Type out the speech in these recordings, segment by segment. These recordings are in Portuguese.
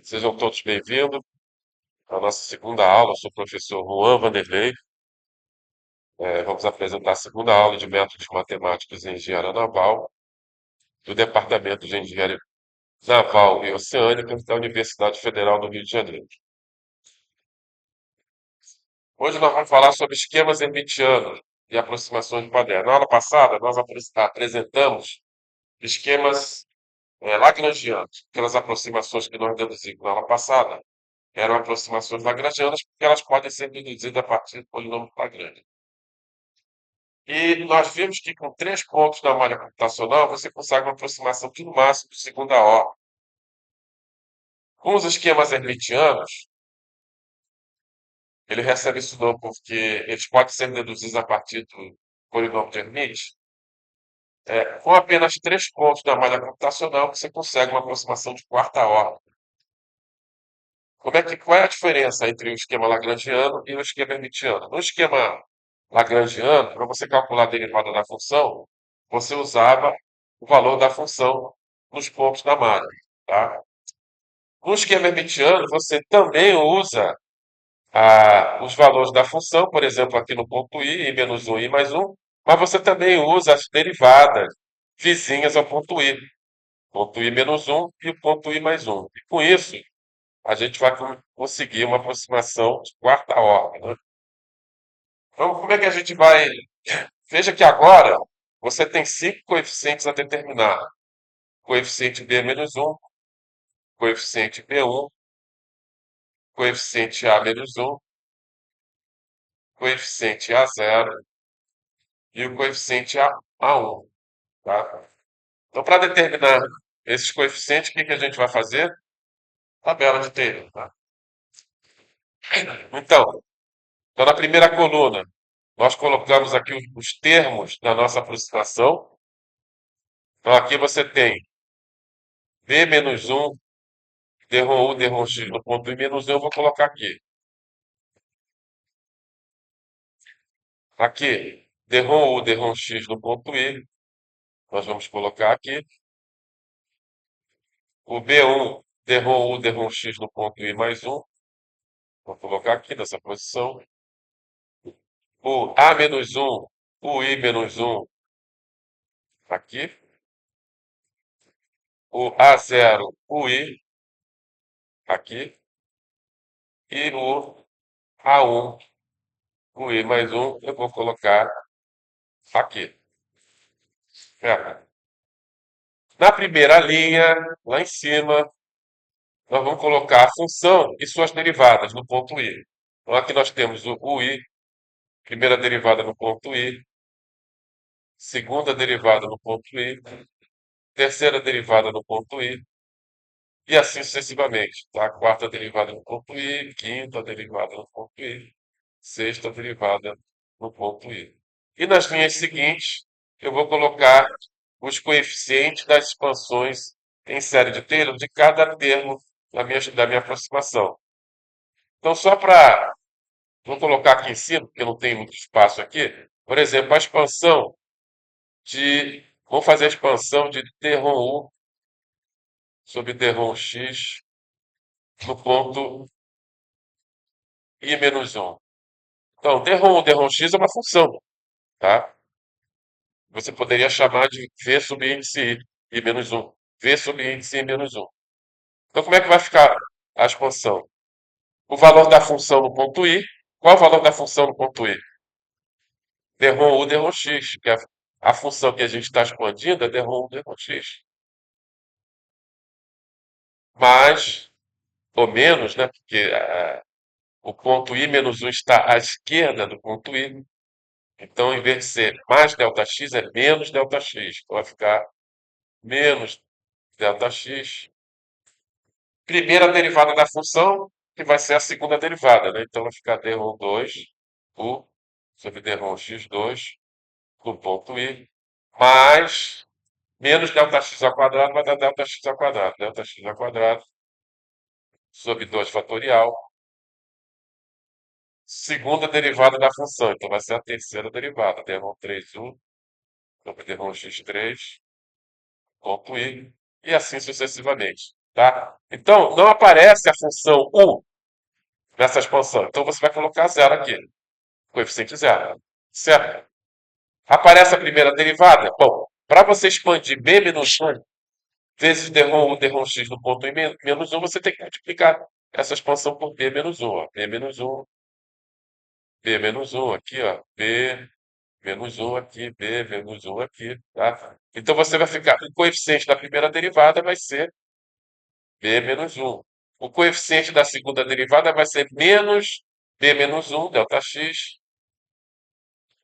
Sejam todos bem-vindos à nossa segunda aula. Eu sou o professor Juan Vanderlei. Vamos apresentar a segunda aula de métodos matemáticos em engenharia naval, do Departamento de Engenharia Naval e Oceânica da Universidade Federal do Rio de Janeiro. Hoje nós vamos falar sobre esquemas hermitianos e aproximações de quaderno. Na aula passada, nós apresentamos esquemas lagrangianos, aquelas aproximações que nós deduzimos na aula passada. Eram aproximações lagrangianas porque elas podem ser deduzidas a partir do polinômio Lagrange. E nós vimos que com 3 pontos na malha computacional você consegue uma aproximação de no máximo de segunda ordem. Com os esquemas hermitianos, ele recebe esse nome porque eles podem ser deduzidos a partir do polinômio de Hermite. Com apenas 3 pontos na malha computacional você consegue uma aproximação de quarta ordem. Qual é a diferença entre o esquema lagrangiano e o esquema hermitiano? No esquema lagrangiano, para você calcular a derivada da função, você usava o valor da função nos pontos da malha. Tá? No esquema hermitiano, você também usa os valores da função, por exemplo, aqui no ponto i menos 1, i mais 1, mas você também usa as derivadas vizinhas ao ponto i menos 1 e o ponto i mais 1. E com isso, a gente vai conseguir uma aproximação de quarta ordem. Né? Então, como é que a gente vai. Veja que agora você tem 5 coeficientes a determinar: coeficiente b menos 1, coeficiente b1, coeficiente a menos 1, coeficiente a0 e o coeficiente a1. Tá? Então, para determinar esses coeficientes, o que a gente vai fazer? Tabela de Taylor. Tá? Então, na primeira coluna, nós colocamos aqui os termos da nossa aproximação. Então, aqui você tem b menos 1, d-ROM 1, d-ROM x no ponto i menos 1, eu vou colocar aqui. Aqui, d-ROM 1, d-ROM x no ponto i, nós vamos colocar aqui. O b1, d-ROM 1, d-ROM x no ponto i mais 1, vou colocar aqui nessa posição. O a menos 1, o i menos 1, aqui. O a0, o i, aqui. E o a1, o i mais 1, eu vou colocar aqui. Certo? Na primeira linha, lá em cima, nós vamos colocar a função e suas derivadas no ponto i. Então, aqui nós temos o i, primeira derivada no ponto i, segunda derivada no ponto i, terceira derivada no ponto i, e assim sucessivamente. Tá? Quarta derivada no ponto i, quinta derivada no ponto i, sexta derivada no ponto i. E nas linhas seguintes, eu vou colocar os coeficientes das expansões em série de Taylor de cada termo da minha aproximação. Então, só para. Vou colocar aqui em cima, porque não tem muito espaço aqui. Por exemplo, a expansão de. Vamos fazer a expansão de d-ROM 1 sobre d-ROM x no ponto i menos 1. Então, d-ROM 1, d-ROM x é uma função. Tá? Você poderia chamar de v sobre índice i menos 1. V sobre índice i menos 1. Então, como é que vai ficar a expansão? O valor da função no ponto i. Qual é o valor da função no ponto i? D-ROM U, D-ROM x, que a função que a gente está expandindo é D-ROM U, D-ROM x. Mais ou menos, né? Porque o ponto i menos 1 está à esquerda do ponto i. Então, em vez de ser mais ΔX, é menos ΔX. Então, vai ficar menos ΔX. Primeira derivada da função, que vai ser a segunda derivada, né? Então vai ficar d-ROM 2 u sobre d-ROM x2 no ponto i, mais menos ΔX ao quadrado vai dar ΔX ao quadrado. ΔX ao quadrado sobre 2 fatorial. Segunda derivada da função, então vai ser a terceira derivada, d-ROM 3u derrom x3, ponto i, e assim sucessivamente, tá? Então, não aparece a função u nessa expansão. Então, você vai colocar zero aqui, coeficiente zero, certo? Aparece a primeira derivada? Bom, para você expandir b menos 1 vezes derrom x no ponto i menos 1, você tem que multiplicar essa expansão por b menos 1. Ó. B menos 1 aqui, ó. B menos 1 aqui, b menos 1 aqui, tá? Então você vai ficar, o coeficiente da primeira derivada vai ser b menos 1. O coeficiente da segunda derivada vai ser menos b menos 1, delta x.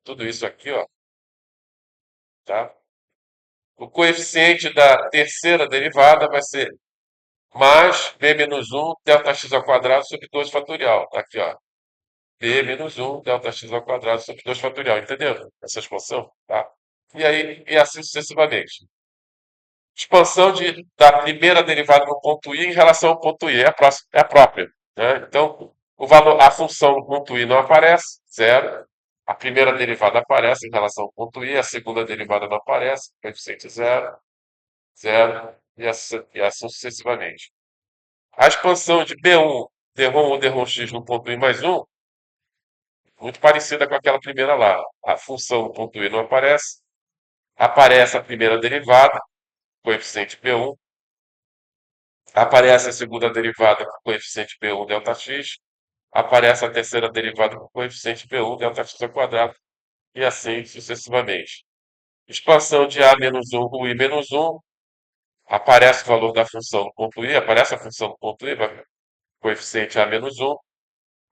Tudo isso aqui, ó, tá? O coeficiente da terceira derivada vai ser mais b menos 1, delta x ao quadrado sobre 2 fatorial. Tá aqui, ó. B menos 1, delta x ao quadrado sobre 2 fatorial. Entendeu? Essa expansão, tá? E aí, e assim sucessivamente. Expansão da primeira derivada no ponto i em relação ao ponto i. É a própria. Né? Então, a função no ponto i não aparece, zero. A primeira derivada aparece em relação ao ponto i, a segunda derivada não aparece, coeficiente zero, zero, e assim sucessivamente. A expansão de B1, derrom ou derrom x no ponto i mais 1, muito parecida com aquela primeira lá. A função no ponto i não aparece, aparece a primeira derivada, coeficiente B1, aparece a segunda derivada com coeficiente B1 delta x, aparece a terceira derivada com coeficiente B1 delta x ao quadrado, e assim sucessivamente. Expansão de A menos 1 com I menos 1, aparece o valor da função no ponto I, aparece a função no ponto I, coeficiente A menos 1,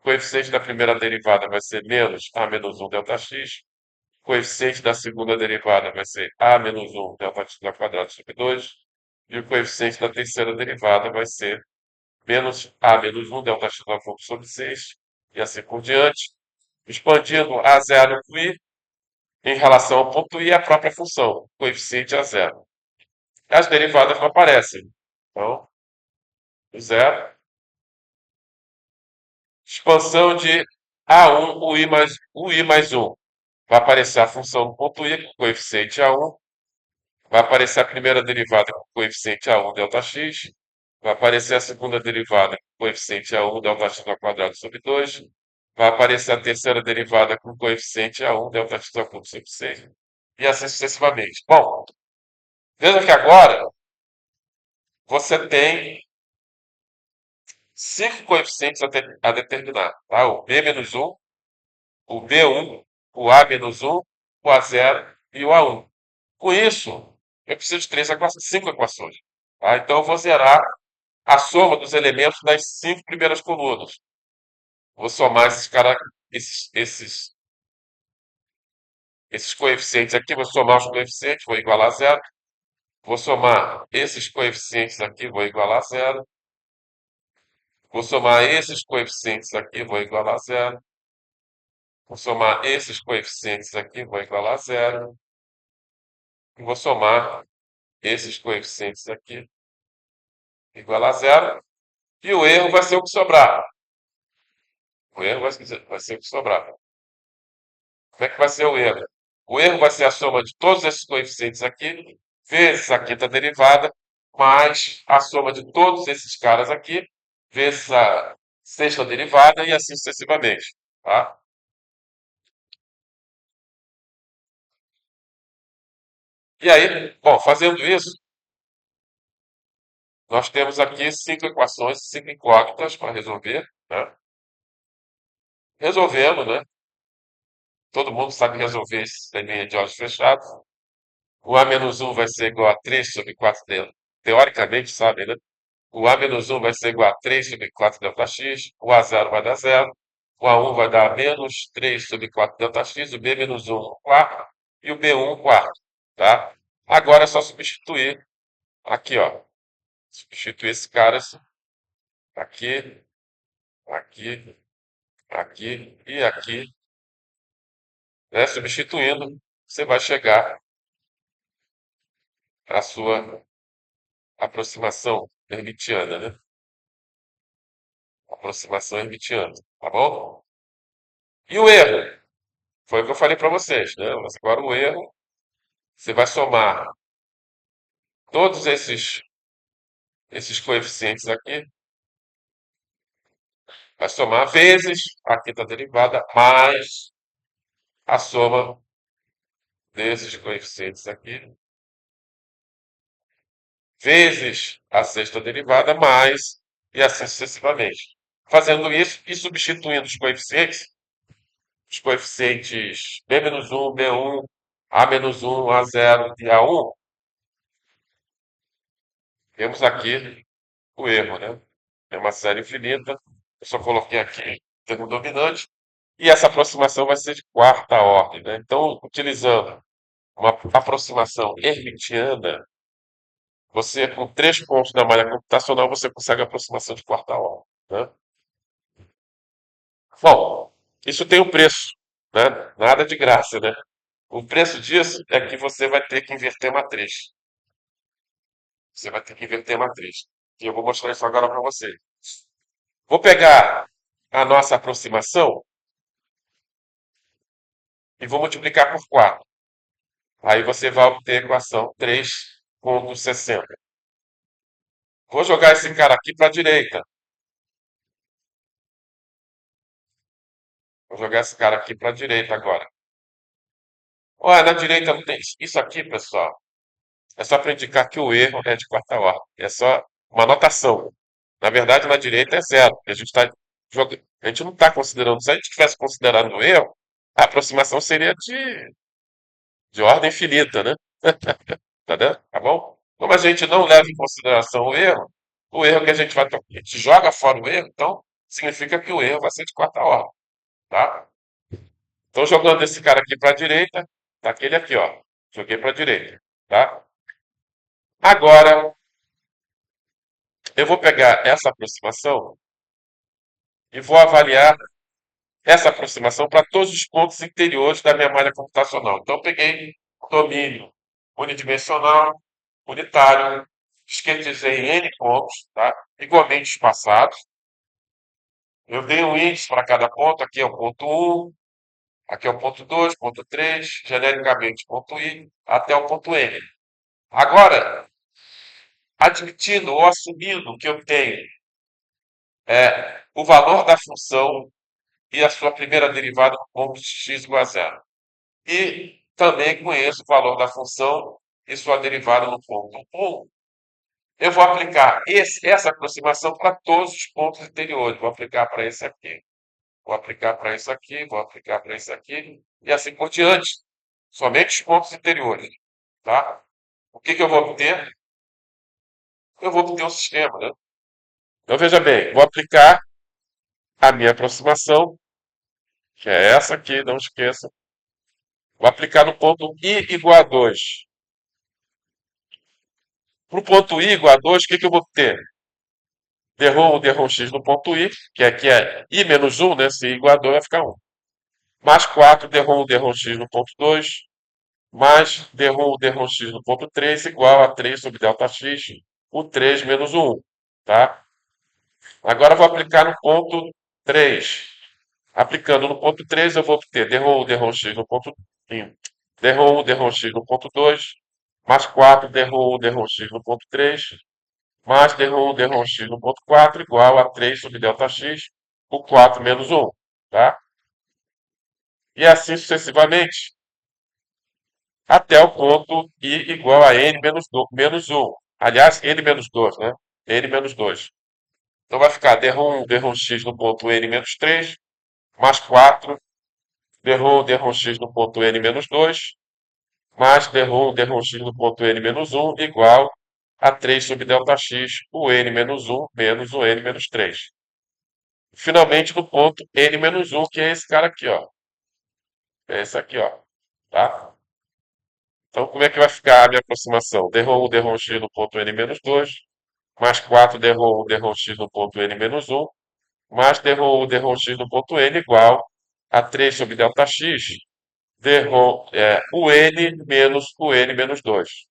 coeficiente da primeira derivada vai ser menos A menos 1 delta x, coeficiente da segunda derivada vai ser A menos 1 delta x ao quadrado sobre 2, e o coeficiente da terceira derivada vai ser menos A menos 1 delta x ao cubo sobre 6, e assim por diante, expandindo a zero com i em relação ao ponto i, a própria função, coeficiente a zero. As derivadas não aparecem. Então, zero. Expansão de A1, o i mais 1. Vai aparecer a função do ponto i com coeficiente A1. Vai aparecer a primeira derivada com coeficiente A1 ΔX. Vai aparecer a segunda derivada com coeficiente A1 ΔX ao quadrado sobre 2. Vai aparecer a terceira derivada com coeficiente A1 ΔX ao cubo sobre 6. E assim sucessivamente. Bom, veja que agora você tem cinco coeficientes a determinar. Tá? O B menos 1, o B1, o A menos 1, o A0 e o A1. Com isso, eu preciso de cinco equações. Tá? Então, eu vou zerar a soma dos elementos das cinco primeiras colunas. Vou somar esses coeficientes aqui, vou somar os coeficientes, vou igualar a zero. Vou somar esses coeficientes aqui, vou igualar a zero. Vou somar esses coeficientes aqui, vou igualar a zero. Vou somar esses coeficientes aqui, vou igualar a zero. E vou somar esses coeficientes aqui, igualar a zero. E o erro vai ser o que sobrar. O erro vai ser o que sobrar. Como é que vai ser o erro? O erro vai ser a soma de todos esses coeficientes aqui, vezes a quinta derivada, mais a soma de todos esses caras aqui, vezes a sexta derivada e assim sucessivamente. Tá? E aí, bom, fazendo isso, nós temos aqui cinco equações, cinco incógnitas para resolver. Né? Resolvendo, né? Todo mundo sabe resolver esse sisteminha de olhos fechados. O A menos 1 vai ser igual a 3 sobre 4 teoricamente, sabe, né? O A menos 1 vai ser igual a 3 sobre 4 ΔX, o A0 vai dar zero, o A1 vai dar menos 3 sobre 4 ΔX, o B menos 1 um quarto e o B1 um quarto, tá? Agora é só substituir aqui, ó. Substituir esse cara aqui, aqui, aqui e aqui, né? Substituindo, você vai chegar à sua aproximação hermitiana, né? Aproximação hermitiana, tá bom? E o erro? Foi o que eu falei para vocês, né? Mas agora o erro Você vai somar todos esses coeficientes aqui, vai somar vezes a quinta derivada mais a soma desses coeficientes aqui, vezes a sexta derivada mais, e assim sucessivamente. Fazendo isso e substituindo os coeficientes B-1, B1, A-1, A0 e A1, temos aqui o erro, né? É uma série infinita, eu só coloquei aqui o termo dominante, e essa aproximação vai ser de quarta ordem, né? Então, utilizando uma aproximação hermitiana, você, com 3 pontos da malha computacional, você consegue a aproximação de quarta ordem, né? Bom, isso tem um preço, né? Nada de graça, né? O preço disso é que você vai ter que inverter a matriz. Você vai ter que inverter a matriz. E eu vou mostrar isso agora para você. Vou pegar a nossa aproximação e vou multiplicar por 4. Aí você vai obter a equação 3,60. Vou jogar esse cara aqui para a direita. Vou jogar esse cara aqui para a direita agora. Olha, na direita não tem isso aqui, pessoal. É só para indicar que o erro é de quarta ordem. É só uma anotação. Na verdade, na direita é zero. A gente não está considerando. Se a gente estivesse considerando o erro, a aproximação seria de ordem infinita, né? Tá vendo? Tá bom? Como a gente não leva em consideração o erro que a gente vai. A gente joga fora o erro, então significa que o erro vai ser de quarta ordem. Tá? Então, jogando esse cara aqui para a direita, tá aquele aqui, ó. Joguei para a direita. Tá? Agora, eu vou pegar essa aproximação e vou avaliar essa aproximação para todos os pontos interiores da minha malha computacional. Então, eu peguei domínio unidimensional, unitário, esquematizei em N pontos, tá? Igualmente espaçados. Eu dei um índice para cada ponto. Aqui é o ponto 1, aqui é o ponto 2, ponto 3, genericamente ponto I, até o ponto N. Agora, admitindo ou assumindo que eu tenho o valor da função e a sua primeira derivada no ponto x igual a zero. E também conheço o valor da função e sua derivada no ponto 1. Eu vou aplicar essa aproximação para todos os pontos anteriores. Vou aplicar para esse aqui, vou aplicar para isso aqui, vou aplicar para isso aqui, e assim por diante. Somente os pontos anteriores. Tá? O que eu vou obter? Eu vou obter um sistema. Né? Então, veja bem, vou aplicar a minha aproximação, que é essa aqui, não esqueça. Vou aplicar no ponto I igual a 2. Para o ponto I igual a 2, o que eu vou ter? D-ROM X no ponto I, que aqui é I menos 1, né? Se I igual a 2 vai ficar 1. Mais 4 D-ROM X no ponto 2, mais D-ROM X no ponto 3, igual a 3 sobre delta X, o 3 menos o 1. Tá? Agora eu vou aplicar no ponto 3. Aplicando no ponto 3, eu vou obter D-ROM X no ponto 1, D-ROM X no ponto 2, mais 4 D-ROM X no ponto 3, mais D-ROM X no ponto 4 igual a 3 sobre delta X, o 4 menos 1. Tá? E assim sucessivamente, até o ponto I igual a N menos 1. Aliás, N menos 2, né? N menos 2. Então vai ficar D-ROM X no ponto N menos 3, mais 4, D-ROM X no ponto N menos 2, mais D-ROM X no ponto N menos 1, igual a 3 sobre delta X, o N menos 1 menos o N menos 3. Finalmente, no ponto N menos 1, que é esse cara aqui, ó. É esse aqui, ó. Tá? Então, como é que vai ficar a minha aproximação? D-ROM X no ponto N menos 2, mais 4 D-ROM X no ponto N menos 1, mais D-ROM X no ponto N igual a 3 sobre delta X, o N menos o N menos 2.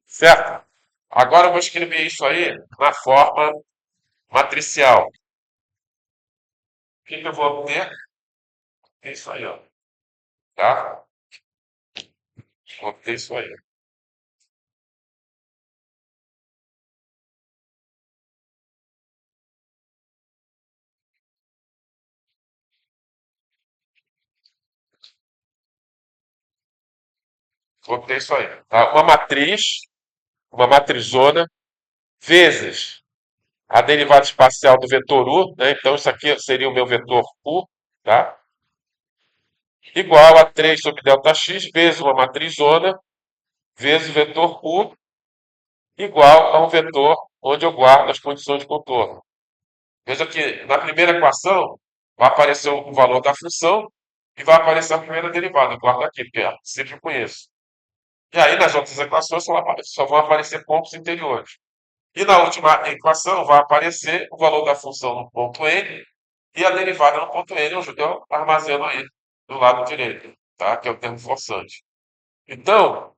Certo? Agora eu vou escrever isso aí na forma matricial. O que eu vou obter? É isso aí, ó. Tá? Vou ter isso aí. Vou ter isso aí. Tá? Uma matrizona, vezes a derivada espacial do vetor U, né? Então isso aqui seria o meu vetor U, tá? Igual a 3 sobre delta x vezes uma matrizona vezes o vetor U igual a um vetor onde eu guardo as condições de contorno. Veja que na primeira equação vai aparecer o valor da função e vai aparecer a primeira derivada. Eu guardo aqui, porque sempre conheço. E aí nas outras equações só vão aparecer pontos interiores. E na última equação vai aparecer o valor da função no ponto n e a derivada no ponto n, eu armazeno aí do lado direito, tá? Que é o termo forçante. Então,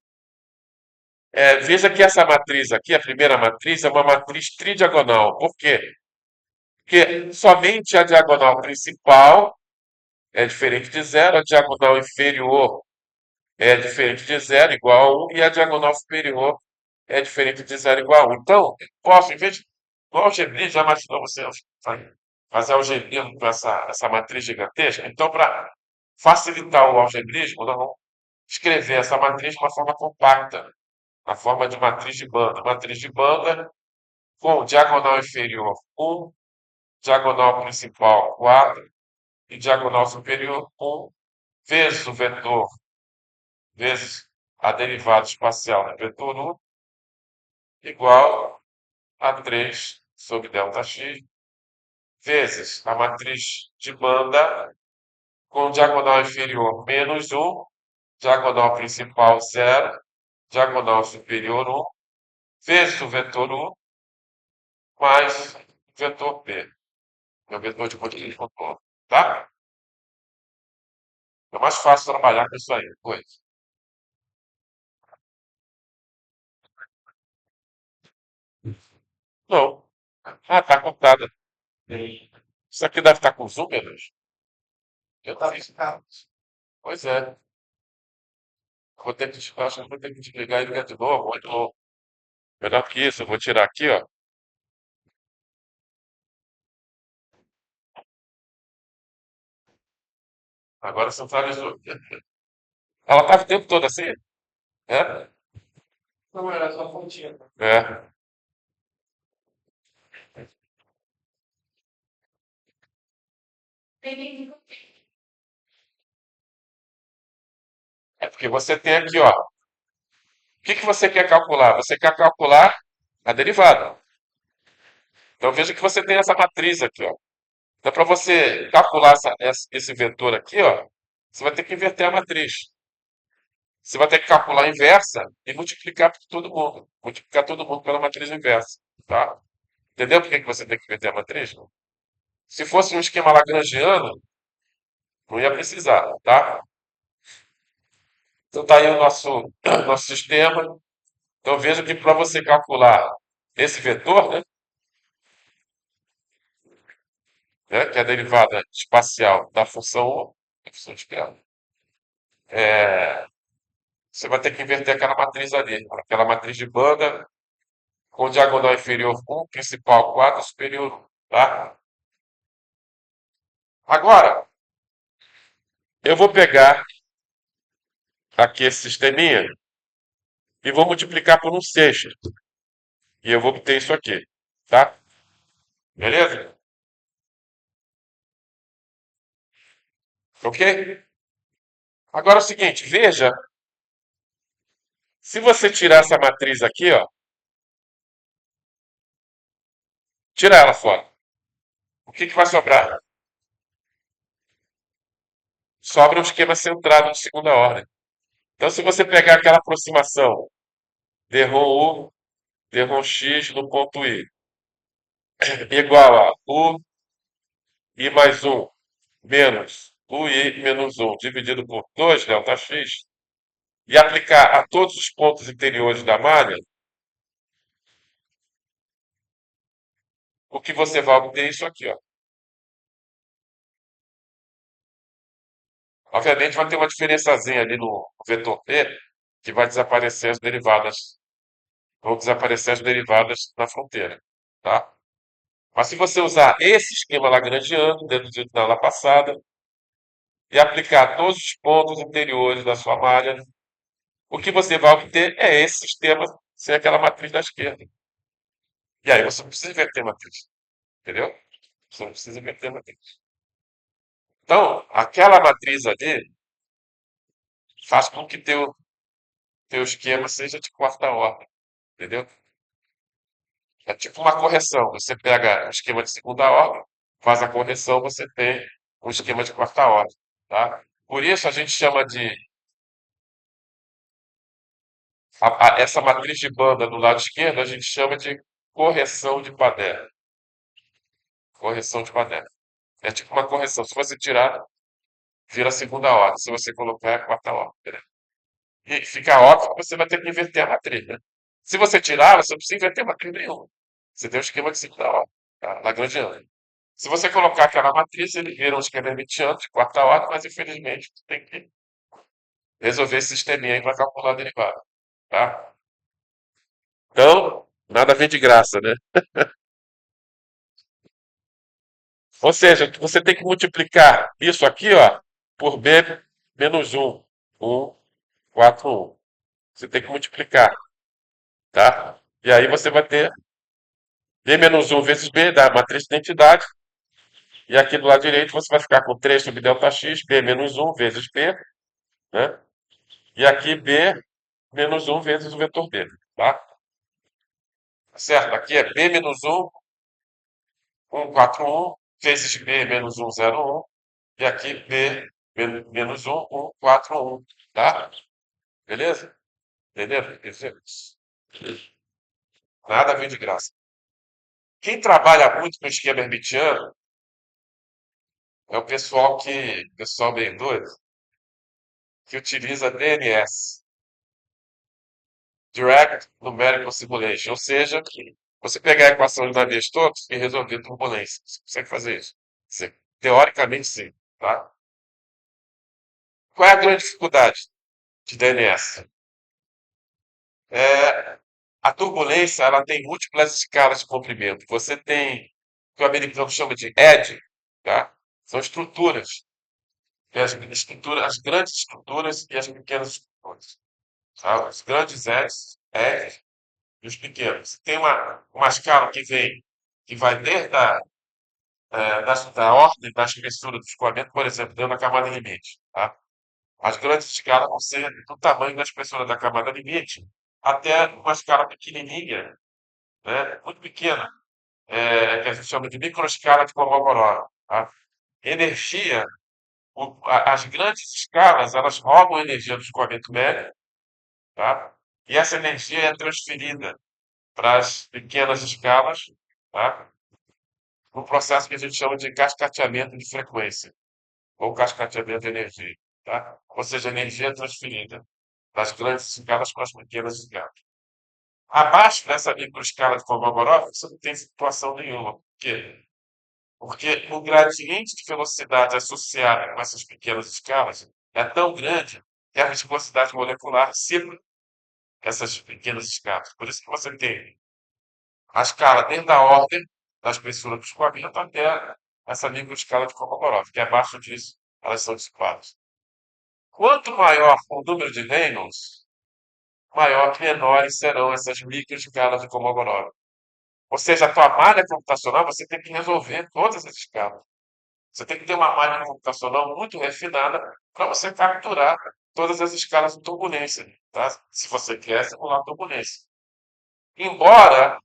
veja que essa matriz aqui, a primeira matriz, é uma matriz tridiagonal. Por quê? Porque somente a diagonal principal é diferente de zero, a diagonal inferior é diferente de zero, igual a 1, e a diagonal superior é diferente de zero, igual a 1. Então, eu posso, em vez de. No algebrismo, já imaginou você fazer algebrismo com essa matriz gigantesca? Então, para facilitar o algebrismo, nós vamos escrever essa matriz de uma forma compacta, na forma de matriz de banda. Matriz de banda com diagonal inferior 1, diagonal principal 4 e diagonal superior 1, vezes o vetor, vezes a derivada espacial do vetor 1, igual a 3 sobre ΔX, vezes a matriz de banda com diagonal inferior menos 1, diagonal principal 0, diagonal superior 1, vezes o vetor 1, mais o vetor P, que é o vetor de contínuo de contorno. Tá? É mais fácil trabalhar com isso aí depois. Não. Ah, tá cortada. Isso aqui deve estar com zoom, meu Deus. Eu fiz. Pois é. Acho que vou ter que desligar e ligar de novo. Ou de novo. Melhor que isso, eu vou tirar aqui, ó. Agora centralizou. Ela estava o tempo todo assim? É? Não, era só fontinha. É. É porque você tem aqui, ó. O que que você quer calcular? Você quer calcular a derivada. Então veja que você tem essa matriz aqui, ó. Então, para você calcular esse vetor aqui, ó, você vai ter que inverter a matriz. Você vai ter que calcular a inversa e multiplicar por todo mundo. Multiplicar todo mundo pela matriz inversa. Tá? Entendeu por que que você tem que inverter a matriz? Se fosse um esquema lagrangiano, não ia precisar, tá? Então tá aí o nosso sistema. Então veja que para você calcular esse vetor, que é a derivada espacial da função U, da função de Kerr, você vai ter que inverter aquela matriz ali, aquela matriz de banda com diagonal inferior 1, principal 4, superior 1, tá? Agora, eu vou pegar aqui esse sisteminha e vou multiplicar por um sexto. E eu vou obter isso aqui, tá? Beleza? Ok? Agora é o seguinte, veja, se você tirar essa matriz aqui, ó, tira ela fora. O que que vai sobrar? Sobra um esquema centrado de segunda ordem. Então, se você pegar aquela aproximação d-ROM U, d-ROM X no ponto I, igual a U I mais 1 menos UI menos 1 dividido por 2 delta X, e aplicar a todos os pontos interiores da malha, o que você vai obter é isso aqui, ó. Obviamente vai ter uma diferençazinha ali no vetor P, que vai desaparecer as derivadas, vão desaparecer as derivadas na fronteira, tá? Mas se você usar esse esquema lagrangiano, deduzido na aula passada, e aplicar todos os pontos interiores da sua malha, o que você vai obter é esse sistema sem aquela matriz da esquerda. E aí você não precisa inverter a matriz, entendeu? Você não precisa inverter a matriz. Então, aquela matriz ali faz com que teu esquema seja de quarta ordem, entendeu? É tipo uma correção. Você pega o esquema de segunda ordem, faz a correção, você tem um esquema de quarta ordem, tá? Por isso a gente chama de essa matriz de banda do lado esquerdo, a gente chama de correção de Padé. Correção de Padé. É tipo uma correção. Se você tirar, vira a segunda ordem. Se você colocar, é a quarta ordem. Entendeu? E fica óbvio que você vai ter que inverter a matriz, né? Se você tirar, você não precisa inverter a matriz nenhuma. Você tem o esquema de segunda ordem, tá? Lagrangiano. Se você colocar aquela matriz, ele vira um esquema hermitiano de quarta ordem, mas infelizmente você tem que resolver esse sisteminha aí para calcular a derivada, tá? Então, nada vem de graça, né? Ou seja, você tem que multiplicar isso aqui, ó, por b menos 1. 1, 4, 1. Você tem que multiplicar, tá? E aí você vai ter b menos 1 vezes b, da matriz de identidade. E aqui do lado direito você vai ficar com 3 sobre delta x, b menos 1 vezes b, né? E aqui b menos 1 vezes o vetor b, tá? Certo? Aqui é b menos 1, 1, 4, 1, vezes b menos 1, 0, 1. E aqui b menos 1, 1, 4, 1, tá? Beleza? Entenderam? Nada vem de graça. Quem trabalha muito com esquema hermitiano é o pessoal bem doido, que utiliza DNS, Direct Numerical Simulation, ou seja, você pegar a equação de Navier-Stokes e resolver turbulência. Você consegue fazer isso? Teoricamente, sim, tá? Qual é a grande dificuldade de DNS? A turbulência ela tem múltiplas escalas de comprimento. Você tem o que o americano chama de edge, tá? São estruturas. Tem as grandes estruturas e as pequenas estruturas. Tá? Os grandes edges e os pequenos. Tem uma escala que vai desde da ordem da espessura do escoamento, por exemplo, dentro da camada limite. Tá? As grandes escalas vão ser do tamanho da espessura da camada limite até uma escala pequenininha, né? Muito pequena, que a gente chama de microescala de Kolmogorov. Tá? Energia, as grandes escalas, elas roubam energia do escoamento médio, tá? E essa energia é transferida para as pequenas escalas, tá? No processo que a gente chama de cascateamento de frequência, ou cascateamento de energia, tá? Ou seja, a energia é transferida das grandes escalas para as pequenas escalas. Abaixo dessa microescala de Kolmogorov, você não tem situação nenhuma. Por quê? Porque o gradiente de velocidade associado com essas pequenas escalas é tão grande que a viscosidade molecular segura essas pequenas escalas. Por isso que você tem a escala desde a ordem da espessura do escoamento até essa microescala de Kolmogorov, que abaixo disso elas são dissipadas. Quanto maior o número de Reynolds, maior que menores serão essas microescalas de Kolmogorov. Ou seja, a tua malha computacional você tem que resolver todas as escalas. Você tem que ter uma malha computacional muito refinada para você capturar todas as escalas de turbulência, tá? Se você quer simular turbulência. Embora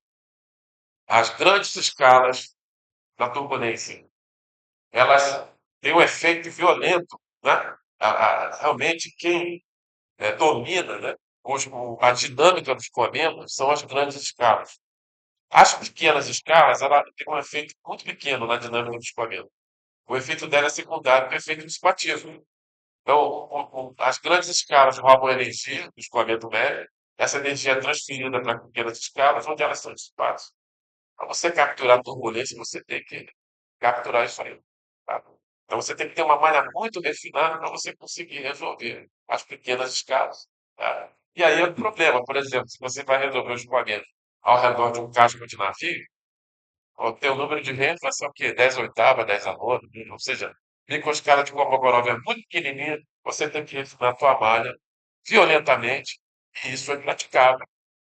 as grandes escalas da turbulência elas têm um efeito violento, né? Realmente quem domina, né, a dinâmica do escoamento são as grandes escalas. As pequenas escalas ela tem um efeito muito pequeno na dinâmica do escoamento. O efeito dela é secundário, que é o efeito dissipatismo. Então, as grandes escalas roubam energia do escoamento médio, essa energia é transferida para pequenas escalas, onde elas são dissipadas. Para você capturar a turbulência, você tem que capturar isso aí. Tá? Então, você tem que ter uma malha muito refinada para você conseguir resolver as pequenas escalas. Tá? E aí é o problema, por exemplo, se você vai resolver o escoamento ao redor de um casco de navio, o teu número de reis vai ser o quê? 10 oitavas, 10 anonas, ou seja, vem com a escala de Kolmogorov é muito pequenininha, você tem que refinar a tua malha violentamente, e isso é praticável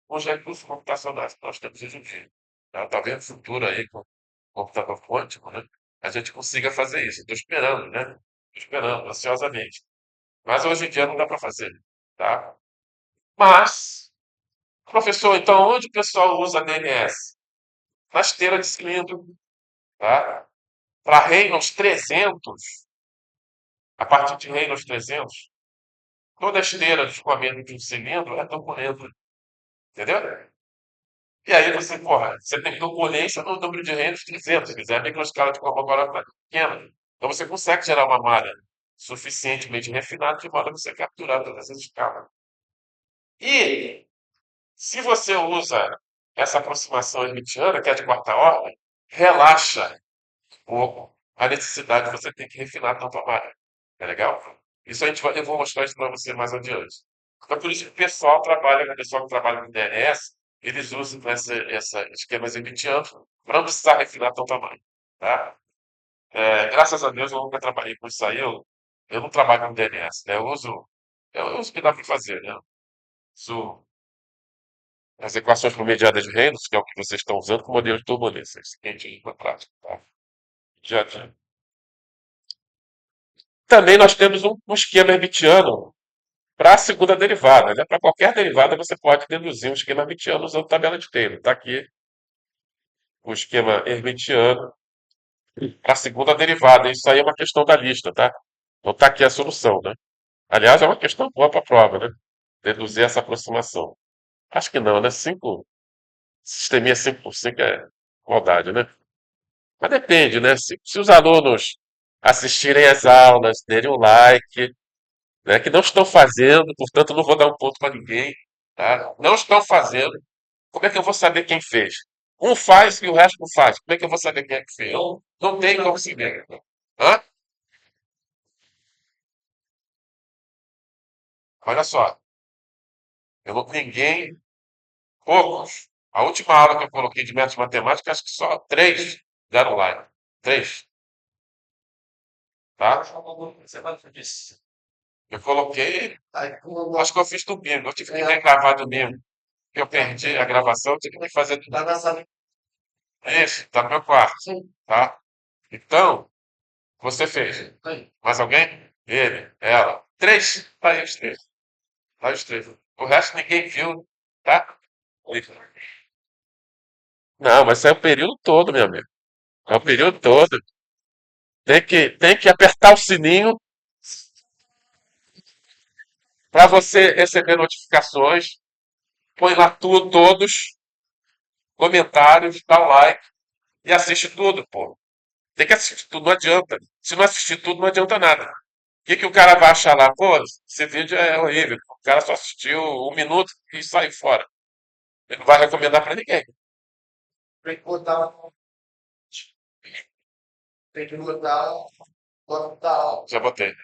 com os recursos computacionais que nós temos hoje em dia. Tá? Talvez no futuro aí, com o computador quântico, né, a gente consiga fazer isso. Estou esperando, né? Estou esperando, ansiosamente. Mas hoje em dia não dá para fazer, tá? Mas, professor, então onde o pessoal usa DNS? Na esteira de cilindro, tá? Para Reynolds 300, a partir de Reynolds 300, toda esteira de escoamento de um cilindro é turbulenta, entendeu? E aí você, porra, você tem turbulência no número de Reynolds 300, quer dizer, a microescala de Kolmogorov é pequena. Então você consegue gerar uma malha suficientemente refinada de modo a você capturar todas essas escalas. E se você usa essa aproximação hermitiana, que é de quarta ordem, relaxa a necessidade de você ter que refinar tanto a malha. É legal? Isso eu vou mostrar isso para você mais adiante. Então, por isso que o pessoal que trabalha com DNS, eles usam essa esquemas hermitianos para não precisar refinar tanto a malha. Tá? Graças a Deus eu nunca trabalhei com isso aí. Eu não trabalho com DNS, né? Eu uso o que dá para fazer, né? Uso as equações por mediadas de Reynolds, que é o que vocês estão usando, com modelo de turbulência. Isso que a gente usa na prática. Tá? Já, já. Também nós temos um esquema hermitiano para a segunda derivada. Né? Para qualquer derivada, você pode deduzir um esquema hermitiano usando tabela de Taylor. Está aqui o esquema hermitiano para a segunda derivada. Isso aí é uma questão da lista, tá? Não está aqui a solução, né? Aliás, é uma questão boa para a prova, né? Deduzir essa aproximação. Acho que não, né? Sisteminha 5 por 5 é igualdade, né? Mas depende, né? Se os alunos assistirem às aulas, derem um like, né, que não estão fazendo, portanto não vou dar um ponto para ninguém, tá? Não estão fazendo. Como é que eu vou saber quem fez? Um faz e o resto não faz. Como é que eu vou saber quem é que fez? Não tem como saber. Hã? Olha só, ninguém, poucos. A última aula que eu coloquei de métodos matemáticos, acho que só três deram like. Três, tá? Eu coloquei, acho que eu fiz domingo. Eu tive que regravar domingo. Eu perdi a gravação, eu tive que fazer tudo. Isso, tá no meu quarto, tá? Então, você fez. Mais alguém? Ele, ela. Três. Tá aí os três. Tá aí os três. O resto ninguém viu, tá? Não, mas é o período todo, meu amigo. É o período todo. Tem que apertar o sininho para você receber notificações. Põe lá tudo, todos, comentários, dá um like e assiste tudo, pô. Tem que assistir tudo, não adianta. Se não assistir tudo, não adianta nada. O que, que o cara vai achar lá? Pô, esse vídeo é horrível. O cara só assistiu 1 minuto e saiu fora. Ele não vai recomendar para ninguém. Tem que botar, tem que botar. Já botei.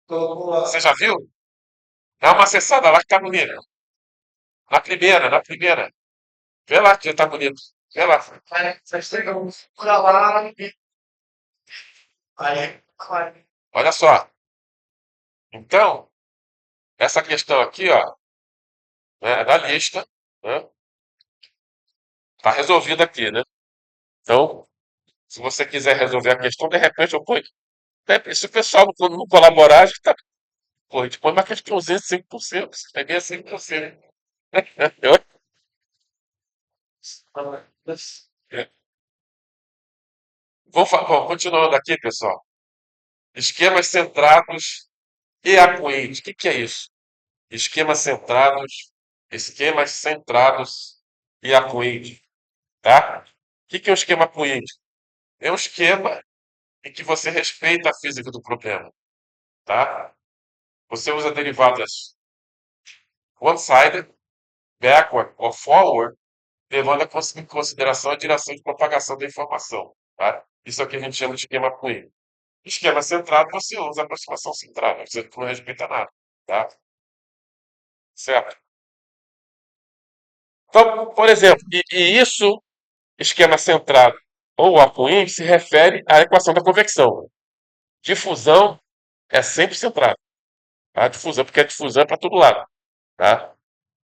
Você já viu? Dá uma acessada lá que tá bonito. Na primeira, na primeira. Vê lá que já tá bonito. Vê lá. Vocês chegam pra lá e aí. Olha só. Então, essa questão aqui, ó, né, é da lista, né? Tá resolvida aqui, né? Então, se você quiser resolver a questão, de repente eu ponho. Se o pessoal não colaborar, a gente tá. Pô, a gente põe uma questãozinha de 5%. Peguei 5%. Eu- Bom, continuando aqui, pessoal. Esquemas centrados e apoentes. O que que é isso? Esquemas centrados, esquemas centrados e apoentes, tá? O que que é um esquema apoente? É um esquema em que você respeita a física do problema, tá? Você usa derivadas one-sided, backward ou forward, levando em consideração a direção de propagação da informação, tá? Isso aqui a gente chama de esquema apoente. Esquema centrado, você usa a aproximação centrada, você não respeita nada, tá? Certo? Então, por exemplo, e isso, esquema centrado ou apoio, se refere à equação da convecção. Difusão é sempre centrado. A difusão, porque a difusão é para todo lado. Tá?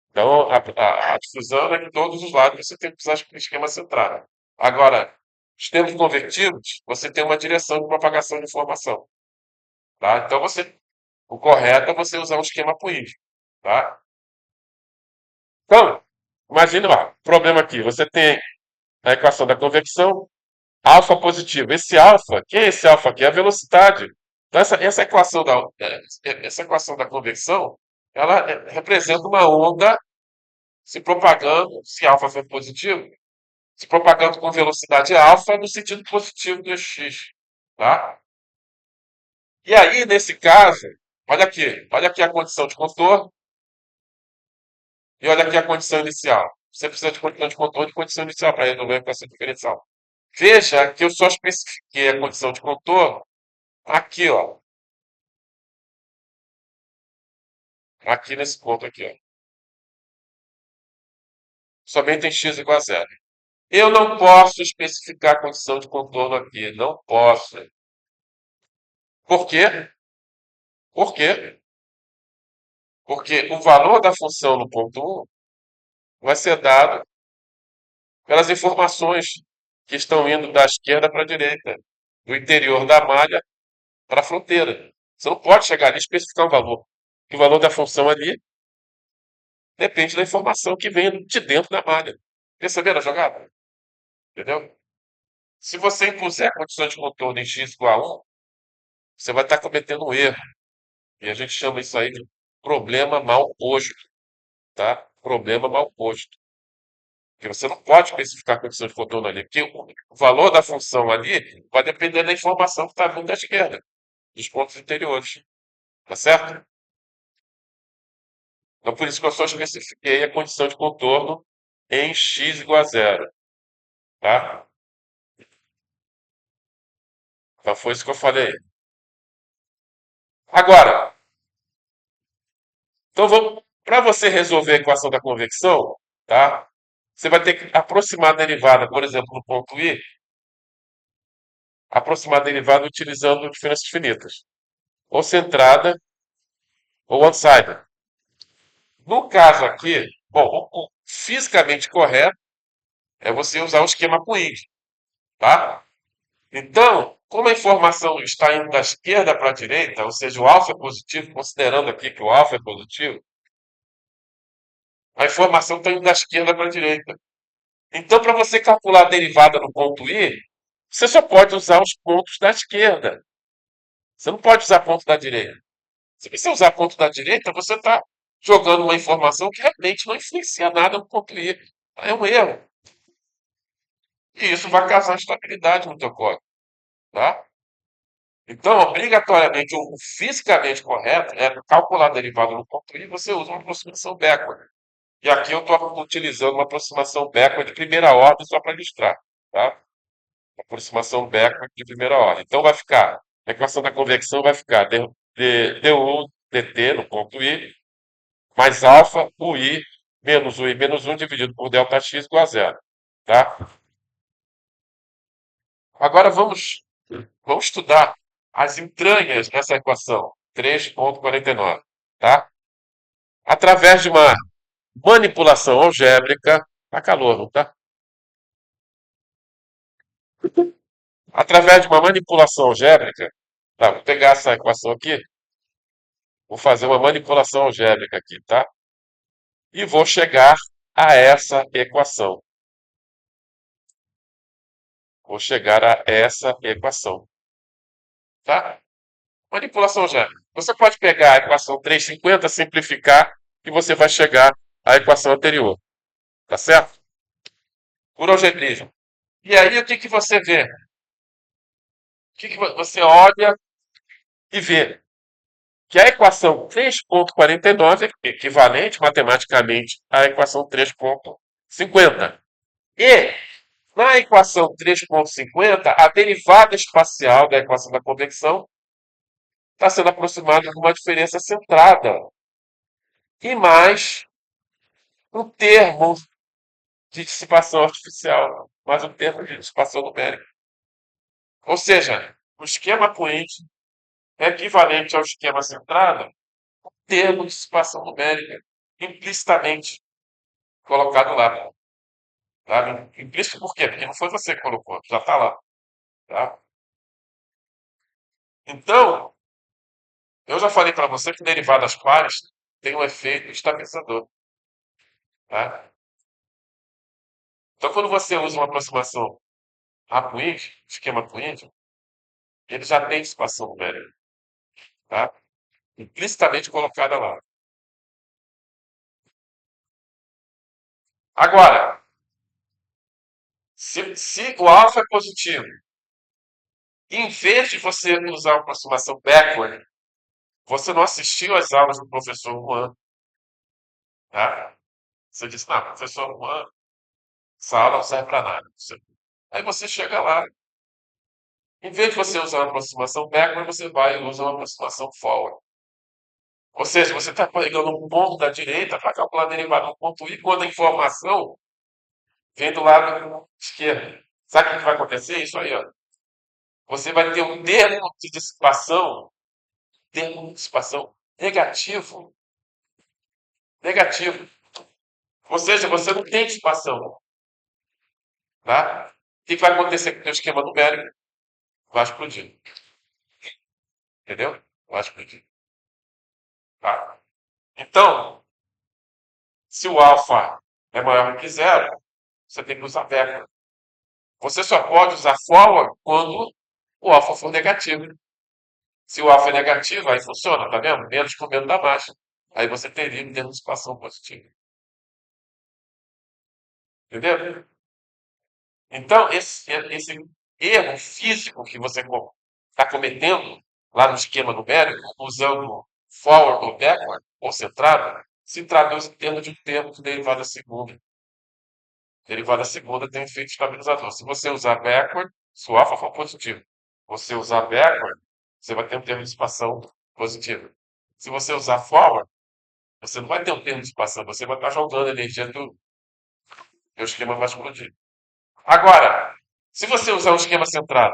Então, a difusão é de todos os lados, você tem que usar o esquema centrado. Agora, os termos convertidos, você tem uma direção de propagação de informação. Tá? Então, o correto é você usar um esquema político. Tá? Então, imagine lá, problema aqui, você tem a equação da convecção, alfa positivo. Esse alfa, que é esse alfa aqui? É a velocidade. Então, essa equação da convecção, ela representa uma onda se propagando, se alfa for positivo, se propagando com velocidade alfa no sentido positivo do x. Tá? E aí, nesse caso, olha aqui a condição de contorno e olha aqui a condição inicial. Você precisa de condição de contorno e condição inicial para resolver a equação diferencial. Veja que eu só especifiquei a condição de contorno aqui, ó. Aqui nesse ponto aqui, ó. Somente em x igual a zero. Eu não posso especificar a condição de contorno aqui. Não posso. Por quê? Por quê? Porque o valor da função no ponto 1 vai ser dado pelas informações que estão indo da esquerda para a direita, do interior da malha para a fronteira. Você não pode chegar ali e especificar um valor. Porque o valor da função ali depende da informação que vem de dentro da malha. Perceberam a jogada? Entendeu? Se você impuser condições de contorno em x igual a 1, você vai estar cometendo um erro. E a gente chama isso aí de problema mal posto. Tá? Problema mal posto. Porque você não pode especificar condições de contorno ali. Porque o valor da função ali vai depender da informação que está vindo da esquerda, dos pontos interiores. Tá certo? Então, por isso que eu só especifiquei a condição de contorno em x igual a zero. Tá? Então, foi isso que eu falei. Agora, então vamos, para você resolver a equação da convecção, tá? Você vai ter que aproximar a derivada, por exemplo, no ponto I, aproximar a derivada utilizando diferenças finitas, ou centrada ou one-sided. No caso aqui, bom, o fisicamente correto é você usar o esquema Puig, tá? Então, como a informação está indo da esquerda para a direita, ou seja, o alfa é positivo, considerando aqui que o alfa é positivo, a informação está indo da esquerda para a direita. Então, para você calcular a derivada no ponto I, você só pode usar os pontos da esquerda. Você não pode usar ponto da direita. Se você usar ponto da direita, você está jogando uma informação que realmente não influencia nada no ponto I. É um erro. E isso vai causar instabilidade no teu código. Tá? Então, obrigatoriamente, o fisicamente correto é calcular a derivada no ponto I, você usa uma aproximação backward. E aqui eu estou utilizando uma aproximação backward de primeira ordem só para ilustrar. Tá? Aproximação backward de primeira ordem. Então vai ficar, a equação da convecção vai ficar du dt no ponto I, mais alfa ui menos 1 dividido por delta x igual a zero. Tá? Agora vamos estudar as entranhas dessa equação 3,49. Tá? Através de uma manipulação algébrica, tá calor, não tá? Através de uma manipulação algébrica, tá, vou pegar essa equação aqui, vou fazer uma manipulação algébrica aqui, tá? E vou chegar a essa equação. Vou chegar a essa equação, tá? Manipulação algébrica. Você pode pegar a equação 350, simplificar, e você vai chegar à equação anterior, tá certo? Por algebrismo. E aí, o que que você vê? O que que você olha e vê? Que a equação 3,49 é equivalente matematicamente à equação 3,50. E na equação 3,50, a derivada espacial da equação da convecção está sendo aproximada de uma diferença centrada. E mais um termo de dissipação artificial, mas um termo de dissipação numérica. Ou seja, o esquema Puente é equivalente ao esquema centrado, termo de dissipação numérica, implicitamente colocado lá. Tá? Implícito por quê? Porque não foi você que colocou, já está lá. Tá? Então, eu já falei para você que derivadas pares têm um efeito estabilizador. Tá? Então, quando você usa uma aproximação a Puig, esquema Puig, ele já tem dissipação numérica. Tá? Implicitamente colocada lá. Agora, se o alfa é positivo, em vez de você usar a aproximação backward, você não assistiu às aulas do professor Juan, tá? Você disse, não, professor Juan, essa aula não serve para nada. Aí você chega lá, em vez de você usar uma aproximação backward, você vai e usa uma aproximação forward. Ou seja, você está pegando um ponto da direita para calcular a derivada do ponto I, quando a informação vem do lado esquerdo. Sabe o que vai acontecer? Isso aí, ó. Você vai ter um termo de dissipação negativo. Negativo. Ou seja, você não tem dissipação. Tá? O que vai acontecer com o teu esquema numérico? Vai explodir. Entendeu? Vai explodir. Tá? Então, se o alfa é maior que zero, você tem que usar beta. Você só pode usar forward quando o alfa for negativo. Se o alfa é negativo, aí funciona, tá vendo? Menos com menos da marcha. Aí você teria que ter uma situação positiva. Entendeu? Então, esse erro físico que você está cometendo lá no esquema numérico, usando forward ou backward, ou centrado, se traduz em termos de um termo de derivada segunda. Derivada segunda tem um efeito estabilizador. Se você usar backward, se o alfa for positivo, você usar backward, você vai ter um termo de dissipação positivo. Se você usar forward, você não vai ter um termo de dissipação, você vai estar jogando a energia do teu esquema vai explodir. Agora, se você usar um esquema centrado,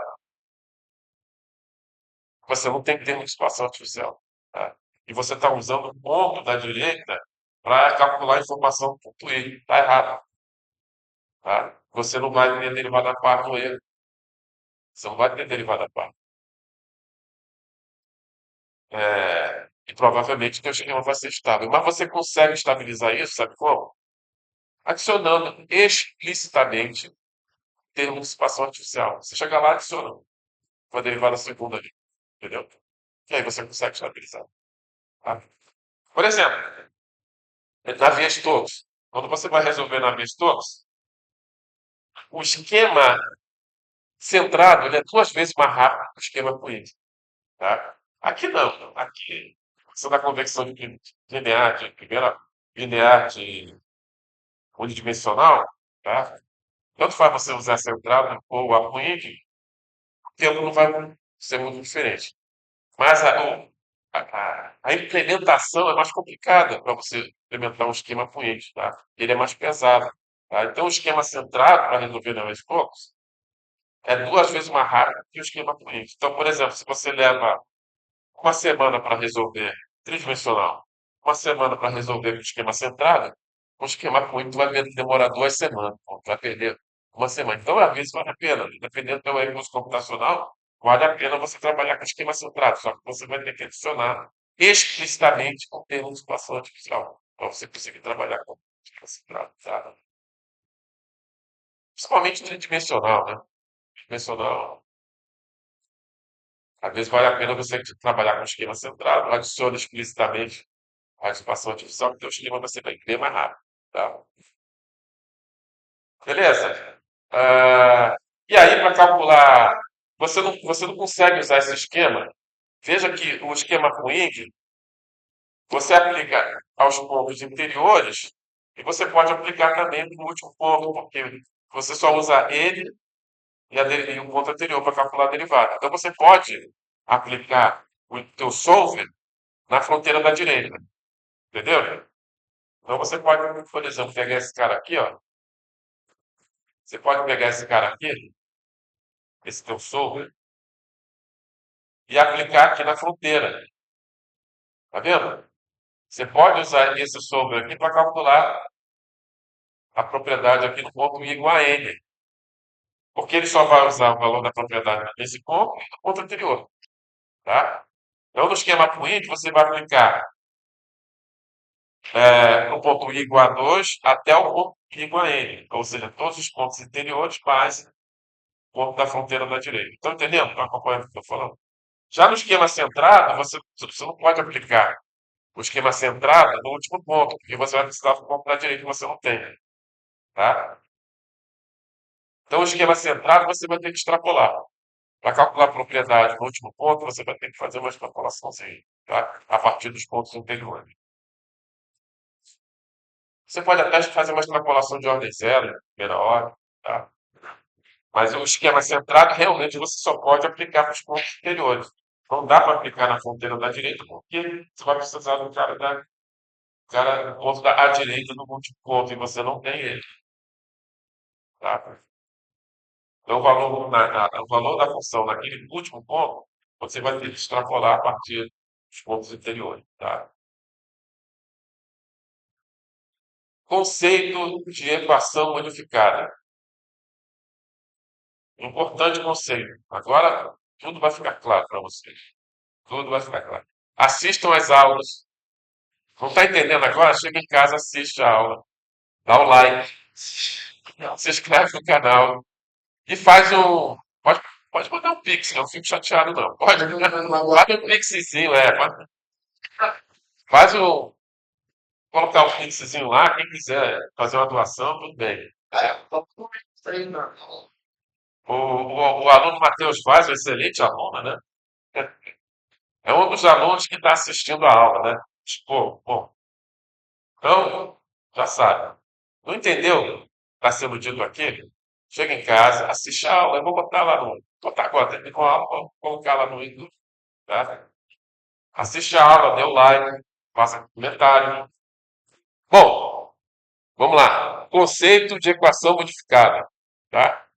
você não tem termo de dissipação artificial. Tá? E você está usando o ponto da direita para calcular a informação do ponto I. Está errado. Tá? Você não vai ter derivada par no erro. Você não vai ter derivada par. E provavelmente o teu esquema vai ser estável. Mas você consegue estabilizar isso, sabe como? Adicionando explicitamente termo de dissipação artificial. Você chega lá, adiciona uma derivada segunda ali. Entendeu? E aí você consegue estabilizar. Tá? Por exemplo, Navier-Stokes. Quando você vai resolver Navier-Stokes, o esquema centrado ele é duas vezes mais rápido que o esquema político. Tá? Aqui não. Aqui, você dá convecção de linear, de primeira linear de unidimensional, tá? Tanto faz você usar centrado ou a Puig, o tempo não vai ser muito diferente. Mas a implementação é mais complicada para você implementar um esquema Puig, tá? Ele é mais pesado. Tá? Então, o esquema centrado para resolver navios poucos é duas vezes mais rápido que o esquema Puig. Então, por exemplo, se você leva uma semana para resolver tridimensional, uma semana para resolver com esquema centrado, o esquema Puig vai demorar 2 semanas, pô, vai perder uma semana. Então, às vezes, vale a pena, dependendo do teu recurso computacional, vale a pena você trabalhar com esquema centrado, só que você vai ter que adicionar explicitamente o termo de espaço artificial, para você conseguir trabalhar com esquema centrado, tá? Principalmente tridimensional, né? Dimensional, às vezes vale a pena você trabalhar com esquema centrado, adiciona explicitamente a participação artificial, que o teu esquema vai ser bem mais rápido. Tá? Beleza? Ah, e aí, para calcular, você não consegue usar esse esquema. Veja que o esquema com índio, você aplica aos pontos interiores e você pode aplicar também no último ponto, porque você só usa ele e o ponto anterior para calcular a derivada. Então, você pode aplicar o teu solver na fronteira da direita. Entendeu? Então, você pode, por exemplo, pegar esse cara aqui, ó, Você pode pegar esse cara aqui, esse teu sogro, e aplicar aqui na fronteira. Tá vendo? Você pode usar esse sogro aqui para calcular a propriedade aqui no ponto I igual a N. Porque ele só vai usar o valor da propriedade nesse ponto e no ponto anterior. Tá? Então, no esquema Twint, você vai aplicar no ponto I igual a 2 até o ponto I igual a N. Ou seja, todos os pontos interiores mais o ponto da fronteira da direita. Estão entendendo? Estão acompanhando o que eu estou falando? Já no esquema centrado, você não pode aplicar o esquema centrado no último ponto, porque você vai precisar do ponto da direita que você não tem. Tá? Então, o esquema centrado você vai ter que extrapolar. Para calcular a propriedade no último ponto, você vai ter que fazer uma extrapolaçãozinha, tá? A partir dos pontos anteriores. Você pode até fazer uma extrapolação de ordem zero, primeira ordem, tá? Mas o esquema centrado, realmente, você só pode aplicar para os pontos anteriores. Não dá para aplicar na fronteira da direita, porque você vai precisar do cara do ponto à direita do último ponto, e você não tem ele, tá? Então, o valor da função naquele último ponto, você vai ter que extrapolar a partir dos pontos anteriores, tá? Conceito de equação modificada. Importante conceito. Agora, tudo vai ficar claro para vocês. Tudo vai ficar claro. Assistam às aulas. Não está entendendo agora? Chega em casa, assiste a aula. Dá o like. Se inscreve no canal. E faz um. Pode mandar um pix, não fico chateado, não. Pode. Manda um pixzinho, Faz um. Colocar um pixzinho lá. Quem quiser fazer uma doação, tudo bem. O aluno Matheus Vaz, um excelente aluno, né? É um dos alunos que está assistindo a aula, né? Pô, bom. Então, já sabe. Não entendeu o que está sendo dito aqui? Chega em casa, assiste a aula. Eu vou botar lá no. Botar agora, terminou a aula, vou colocar lá no YouTube, tá? Assiste a aula, dê o like, faça comentário. Bom, vamos lá. Conceito de equação modificada, tá?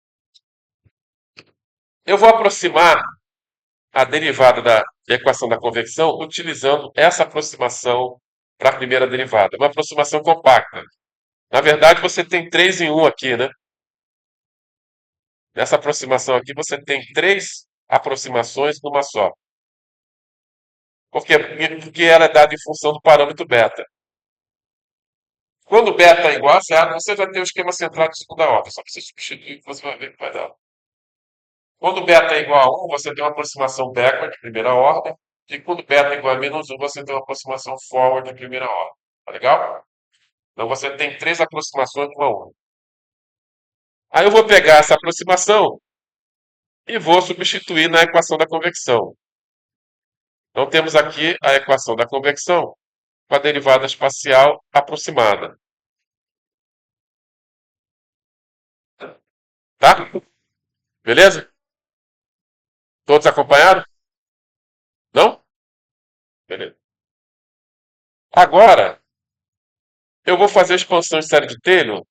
Eu vou aproximar a derivada da equação da convecção utilizando essa aproximação para a primeira derivada. Uma aproximação compacta. Na verdade, você tem 3 em 1 aqui, né? Nessa aproximação aqui, você tem 3 aproximações numa só. Por quê? Porque ela é dada em função do parâmetro beta. Quando beta é igual a zero, você vai ter o esquema centrado de segunda ordem. Só precisa substituir que você vai ver que vai dar. Quando beta é igual a 1, você tem uma aproximação backward de primeira ordem. E quando beta é igual a menos 1, você tem uma aproximação forward de primeira ordem. Tá legal? Então você tem 3 aproximações de uma única. Aí eu vou pegar essa aproximação e vou substituir na equação da convecção. Então temos aqui a equação da convecção com a derivada espacial aproximada. Tá? Beleza? Todos acompanharam? Não? Beleza. Agora, eu vou fazer a expansão de série de Taylor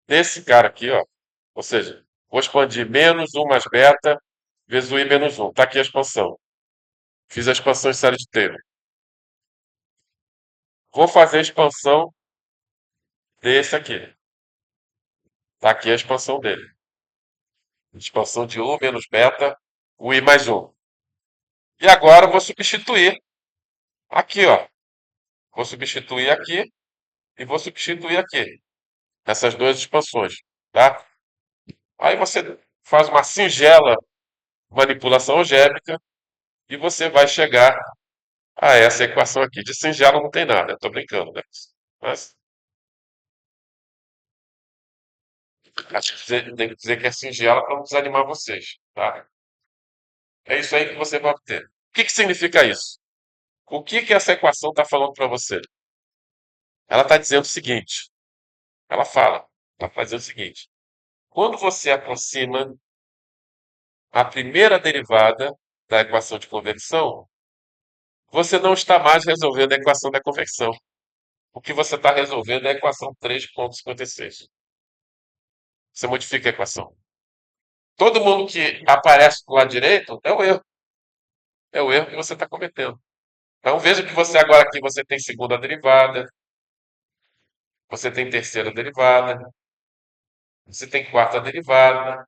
desse cara aqui, ó. Ou seja, vou expandir menos 1 mais beta vezes o i menos 1. Está aqui a expansão. Fiz a expansão de série de Taylor. Vou fazer a expansão desse aqui. Está aqui a expansão dele. Expansão de U menos beta, o I mais 1. E agora eu vou substituir aqui, ó. Vou substituir aqui e vou substituir aqui. Essas duas expansões, tá? Aí você faz uma singela manipulação algébrica e você vai chegar a essa equação aqui. De singela não tem nada, eu tô brincando, né? Mas acho que tem que dizer que é singela para não desanimar vocês, tá? É isso aí que você vai obter. O que que significa isso? O que que essa equação está falando para você? Ela está dizendo o seguinte, ela está dizendo o seguinte, quando você aproxima a primeira derivada da equação de convecção, você não está mais resolvendo a equação da convecção. O que você está resolvendo é a equação 3,56. Você modifica a equação. Todo mundo que aparece do lado direito é o erro que você está cometendo. Então veja que você agora aqui você tem segunda derivada, você tem terceira derivada, você tem quarta derivada,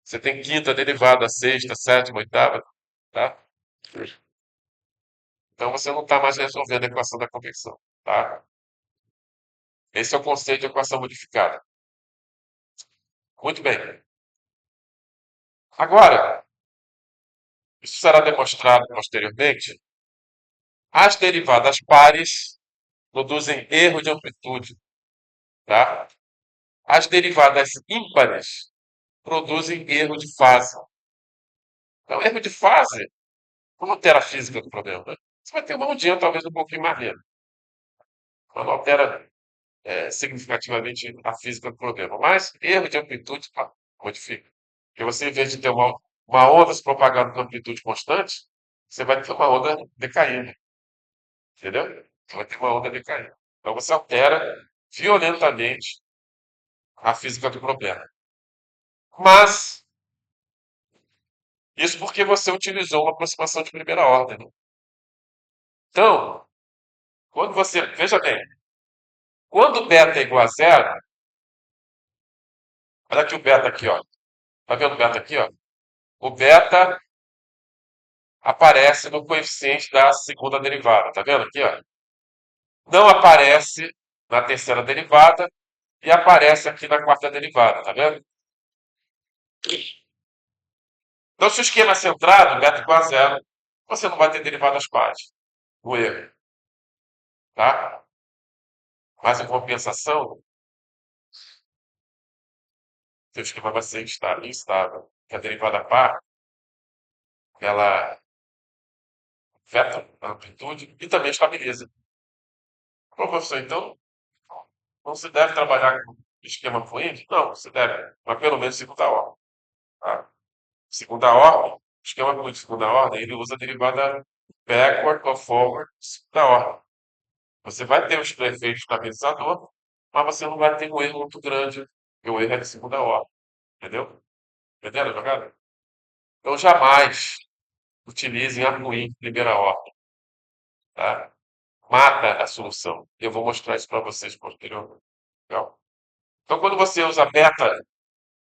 você tem quinta derivada, sexta, sétima, oitava, tá? Então você não está mais resolvendo a equação da convecção, tá? Esse é o conceito de equação modificada. Muito bem. Agora, isso será demonstrado posteriormente. As derivadas pares produzem erro de amplitude, tá? As derivadas ímpares produzem erro de fase. Então, erro de fase, não altera a física do problema, né? Você vai ter uma ondinha talvez um pouquinho mais lenta, mas não altera significativamente a física do problema. Mas erro de amplitude modifica. Porque você, em vez de ter uma onda se propagando com amplitude constante, você vai ter uma onda decaindo. Entendeu? Você vai ter uma onda decaindo. Então você altera violentamente a física do problema. Mas, isso porque você utilizou uma aproximação de primeira ordem, né? Então, quando você. Veja bem, quando beta é igual a zero, olha aqui o beta aqui, ó. Tá vendo o beta aqui, ó? O beta aparece no coeficiente da segunda derivada. Tá vendo aqui, ó? Não aparece na terceira derivada e aparece aqui na quarta derivada, tá vendo? Então, se o esquema é centrado, beta igual a zero, você não vai ter derivadas pares no erro, tá? Mas em compensação, seu esquema vai ser instável. Porque a derivada par, ela afeta a amplitude e também estabiliza. Bom, professor, então não se deve trabalhar com esquema fluente? Não, se deve, mas pelo menos segunda ordem. Tá? Segunda ordem, esquema fluente de segunda ordem, ele usa a derivada backward ou forward de segunda ordem. Você vai ter os efeitos estabilizador, mas você não vai ter um erro muito grande, porque o erro é de segunda ordem. Entendeu? Entenderam a jogada? Então jamais utilizem arguir de primeira ordem. Tá? Mata a solução. Eu vou mostrar isso para vocês posteriormente. Legal? Então, quando você usa beta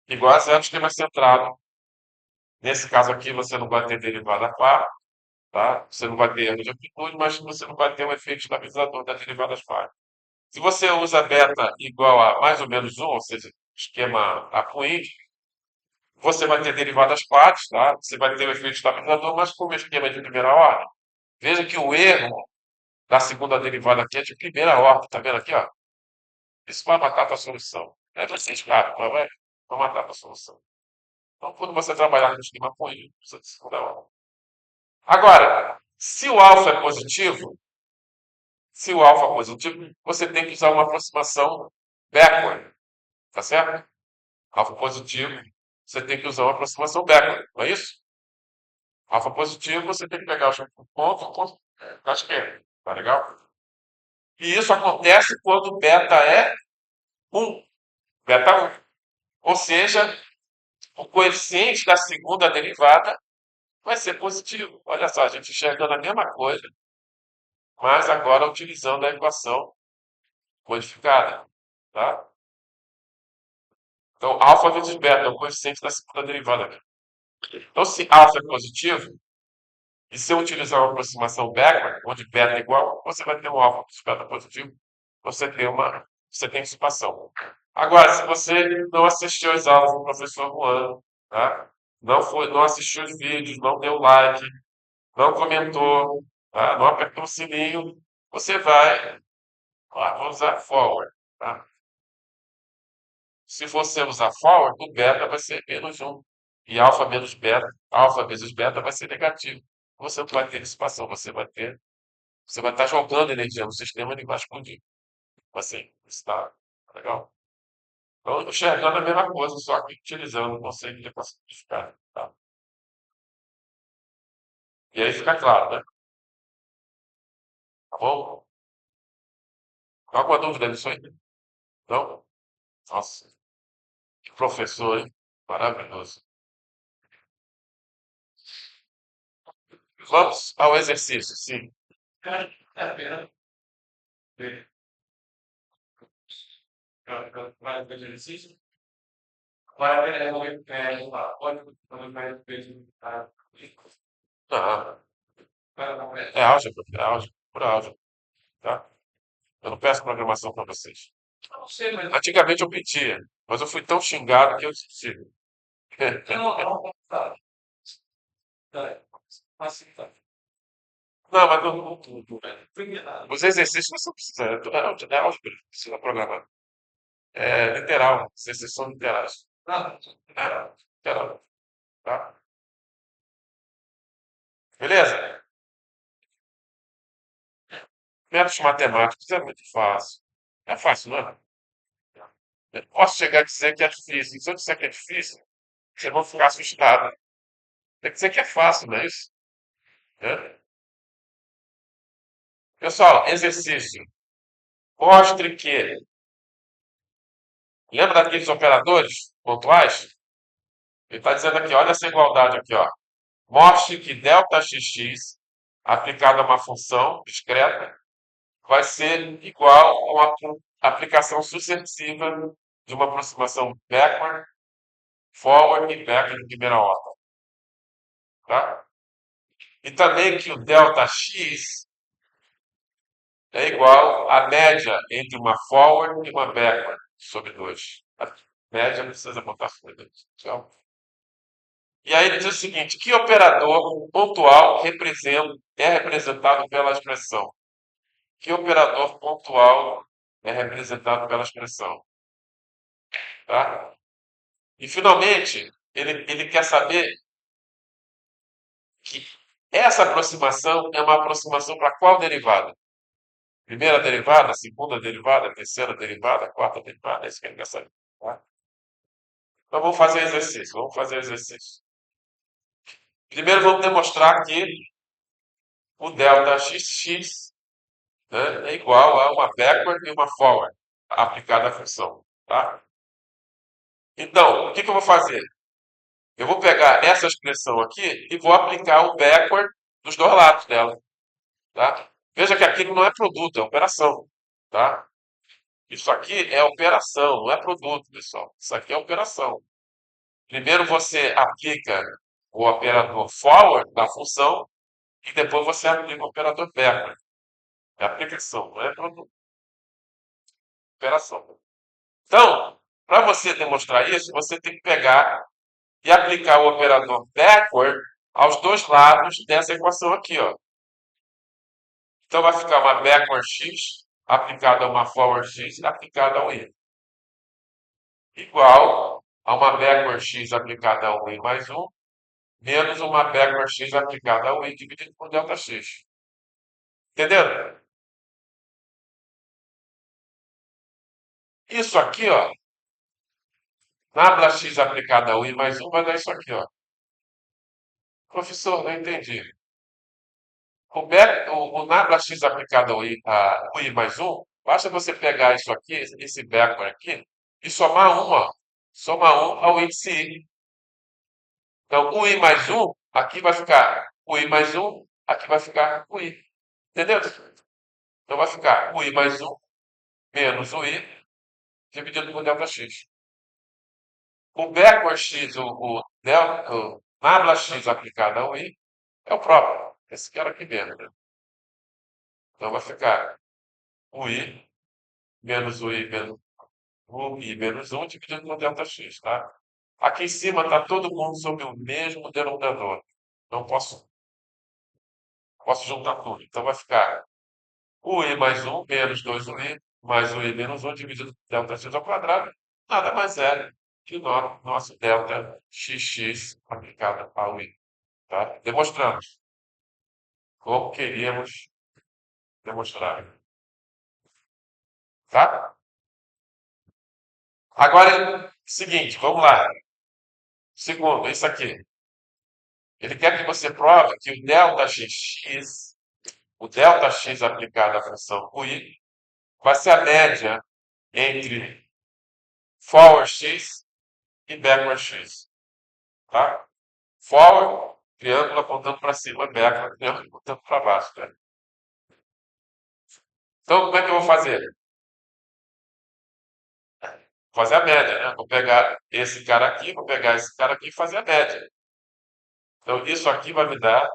igual a zero, esquema centrado. Nesse caso aqui, você não vai ter derivada par, tá? Você não vai ter erro de amplitude, mas você não vai ter um efeito estabilizador das derivadas par. Se você usa beta igual a mais ou menos um, ou seja, esquema apoente, você vai ter derivadas pares, tá? Você vai ter o efeito estabilizador, mas como esquema de primeira ordem. Veja que o erro da segunda derivada aqui é de primeira ordem, tá vendo aqui, ó? Isso vai matar a tua solução. É vocês, claro, mas vai matar a tua solução. Então, quando você trabalhar no esquema apoente, precisa de segunda ordem. Agora, se o alfa é positivo, você tem que usar uma aproximação backward, tá certo? Alfa positivo, você tem que usar uma aproximação backward, não é isso? Alfa positivo, você tem que pegar o ponto da esquerda, tá legal? E isso acontece quando beta é 1, beta 1. Ou seja, o coeficiente da segunda derivada vai ser positivo. Olha só, a gente enxergando a mesma coisa, mas agora utilizando a equação modificada, tá? Então, alfa vezes beta é o coeficiente da segunda derivada. Então, se alfa é positivo, e se eu utilizar uma aproximação backward, onde beta é igual, você vai ter um alfa vezes beta positivo, você tem dissipação. Agora, se você não assistiu às aulas do professor Juan, tá? Não assistiu os vídeos, não deu like, não comentou, tá? Não apertou o sininho, você vai, vou usar forward, tá? Se você usar forward, o beta vai ser menos um. E alfa menos beta, alfa vezes beta vai ser negativo. Você não vai ter dissipação, você vai estar jogando energia no sistema e ele vai explodir. Assim, está legal? Então, enxergando a mesma coisa, só que utilizando o conceito de equação modificada. Tá? E aí fica claro, né? Tá bom? Alguma dúvida nisso aí? Não? Nossa. Professor, hein? Maravilhoso. Vamos ao exercício, sim. Vai fazer exercício? Vai remover pele lá. Pode mais peso. Não, é álgebra, pura álgebra, tá? Eu não peço programação para vocês. Não sei, mas... Antigamente eu pedia, mas eu fui tão xingado que eu desisti. Não, tá. Tá. Assim, tá. Não, mas os exercícios você não precisa. É álgebra, não precisa programar. É literal, as exercícios são literais. É, literal, tá? Beleza? Métodos matemáticos é muito fácil. É fácil, não é? Eu não posso chegar a dizer que é difícil. Se eu disser que é difícil, vocês vão ficar assustados. Tem que dizer que é fácil, não é isso? Né? Pessoal, exercício. Mostre que. Lembra daqueles operadores pontuais? Ele está dizendo aqui, olha essa igualdade aqui, ó. Mostre que ΔXX aplicado a uma função discreta vai ser igual a uma aplicação sucessiva de uma aproximação backward, forward e backward de primeira ordem. Tá? E também que o ΔX é igual à média entre uma forward e uma backward sobre 2. A média não precisa botar sobre 2. Então, e aí ele diz o seguinte: que operador pontual é representado pela expressão? Que operador pontual é representado pela expressão? Tá? E finalmente, ele quer saber que essa aproximação é uma aproximação para qual derivada? Primeira derivada, segunda derivada, terceira derivada, quarta derivada, é isso que ele quer saber. Tá? Então vamos fazer exercício, vamos fazer exercício. Primeiro vamos demonstrar que o ΔXX, né, é igual a uma backward e uma forward aplicada à função. Tá? Então, o que eu vou fazer? Eu vou pegar essa expressão aqui e vou aplicar o backward dos dois lados dela. Tá? Veja que aquilo não é produto, é operação. Tá? Isso aqui é operação, não é produto, pessoal. Isso aqui é operação. Primeiro você aplica o operador forward da função e depois você aplica o operador backward. É aplicação, não é produto, é operação. Então, para você demonstrar isso, você tem que pegar e aplicar o operador backward aos dois lados dessa equação aqui, ó. Então vai ficar uma backward x aplicada a uma forward x aplicada ao y. Igual a uma backward x aplicada ao y mais 1 menos uma backward x aplicada ao y dividido por ΔX. Entendeu? Isso aqui, ó, nabla x aplicada ao y mais 1 vai dar isso aqui, ó. Professor, não entendi. O nabla x aplicado ao y mais 1, basta você pegar isso aqui, esse backward aqui, e somar 1, ó. Somar 1 ao índice y. Então, o i mais 1, aqui vai ficar o i mais 1, aqui vai ficar o i. Entendeu? Então, vai ficar o i mais 1 menos o i dividido por ΔX. O backward x, o nabla x aplicado ao i, é o próprio. Esse cara aqui mesmo. Né? Então, vai ficar o i menos o i menos 1 dividido por ΔX. Tá? Aqui em cima está todo mundo sob o mesmo denominador. Então, posso juntar tudo. Então, vai ficar o i mais 1 menos 2i mais o i menos 1 dividido por ΔX ao quadrado. Nada mais é que o nosso ΔXX aplicado ao i. Tá? Demonstramos como queríamos demonstrar. Tá? Agora, seguinte, vamos lá. Segundo, isso aqui. Ele quer que você prove que o ΔX aplicado à função QI, vai ser a média entre forward x e backward x. Tá? Forward, triângulo apontando para cima, backward, triângulo apontando para baixo. Né? Então, como é que eu vou fazer? Fazer a média, né? Vou pegar esse cara aqui, vou pegar esse cara aqui e fazer a média. Então, isso aqui vai me dar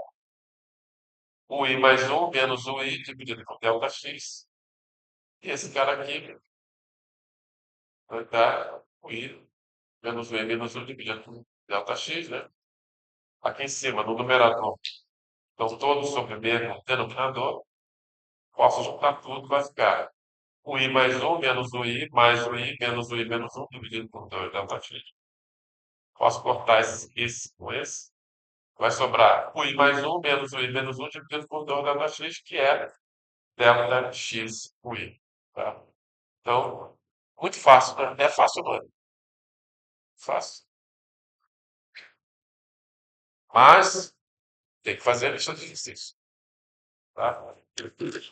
o i mais 1 menos o i dividido por delta x. E esse cara aqui vai dar o i menos o i menos 1 dividido por delta x, né? Aqui em cima, no numerador, estão todos sobre o mesmo denominador. Posso juntar tudo, vai ficar o i mais 1 menos o i mais o i menos o i menos 1 dividido por 2 delta x. Posso cortar esse com esse. Vai sobrar o i mais 1 menos o i menos 1 dividido por 2 delta x, que é delta x o i. Tá? Então, muito fácil, né? É fácil, não é? Fácil. Mas tem que fazer a lista de exercícios. Tá?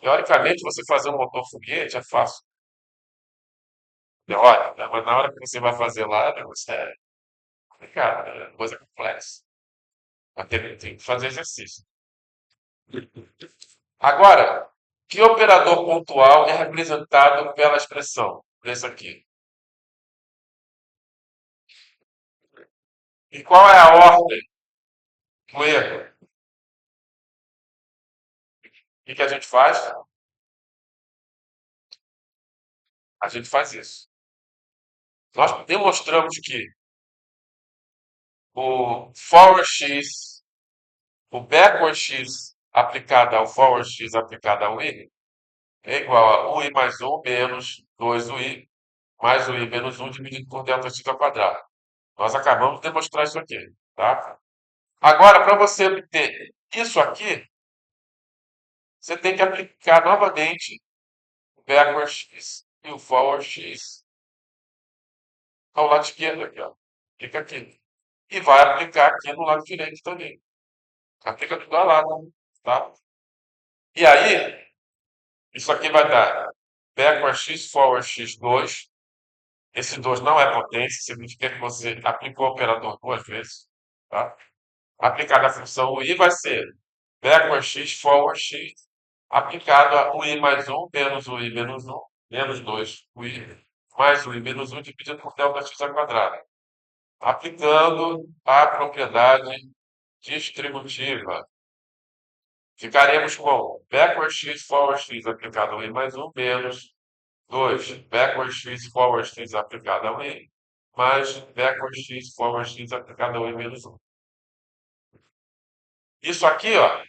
Teoricamente, você fazer um motor foguete é fácil. Teórico, né? Mas na hora que você vai fazer lá, né, você é complicado, né? É coisa complexa. Mas tem que fazer exercício. Agora, que operador pontual é representado pela expressão? Esse aqui. E qual é a ordem do erro? O que que a gente faz? A gente faz isso. Nós demonstramos que o forward x, o backward x aplicado ao forward x aplicado ao i é igual a ui mais 1 menos 2ui mais ui menos 1 dividido por delta x ao quadrado. Nós acabamos de demonstrar isso aqui, tá? Agora, para você obter isso aqui, você tem que aplicar novamente o backward x e o forward x ao lado esquerdo aqui, ó. Fica aqui. E vai aplicar aqui no lado direito também. Aplica tudo ao lado, tá? E aí, isso aqui vai dar backward x, forward x 2. Esse 2 não é potência, significa que você aplicou o operador duas vezes, tá? Aplicada a função i vai ser backward x, forward x, aplicado a ui mais 1 menos ui menos 1, menos 2 ui mais ui menos 1 dividido por delta x ao quadrado. Aplicando a propriedade distributiva. Ficaremos com backward x, forward x aplicado a i mais 1 menos 2 backward x, forward x aplicado a i mais backward x, forward x aplicado a i menos 1. Isso aqui, ó,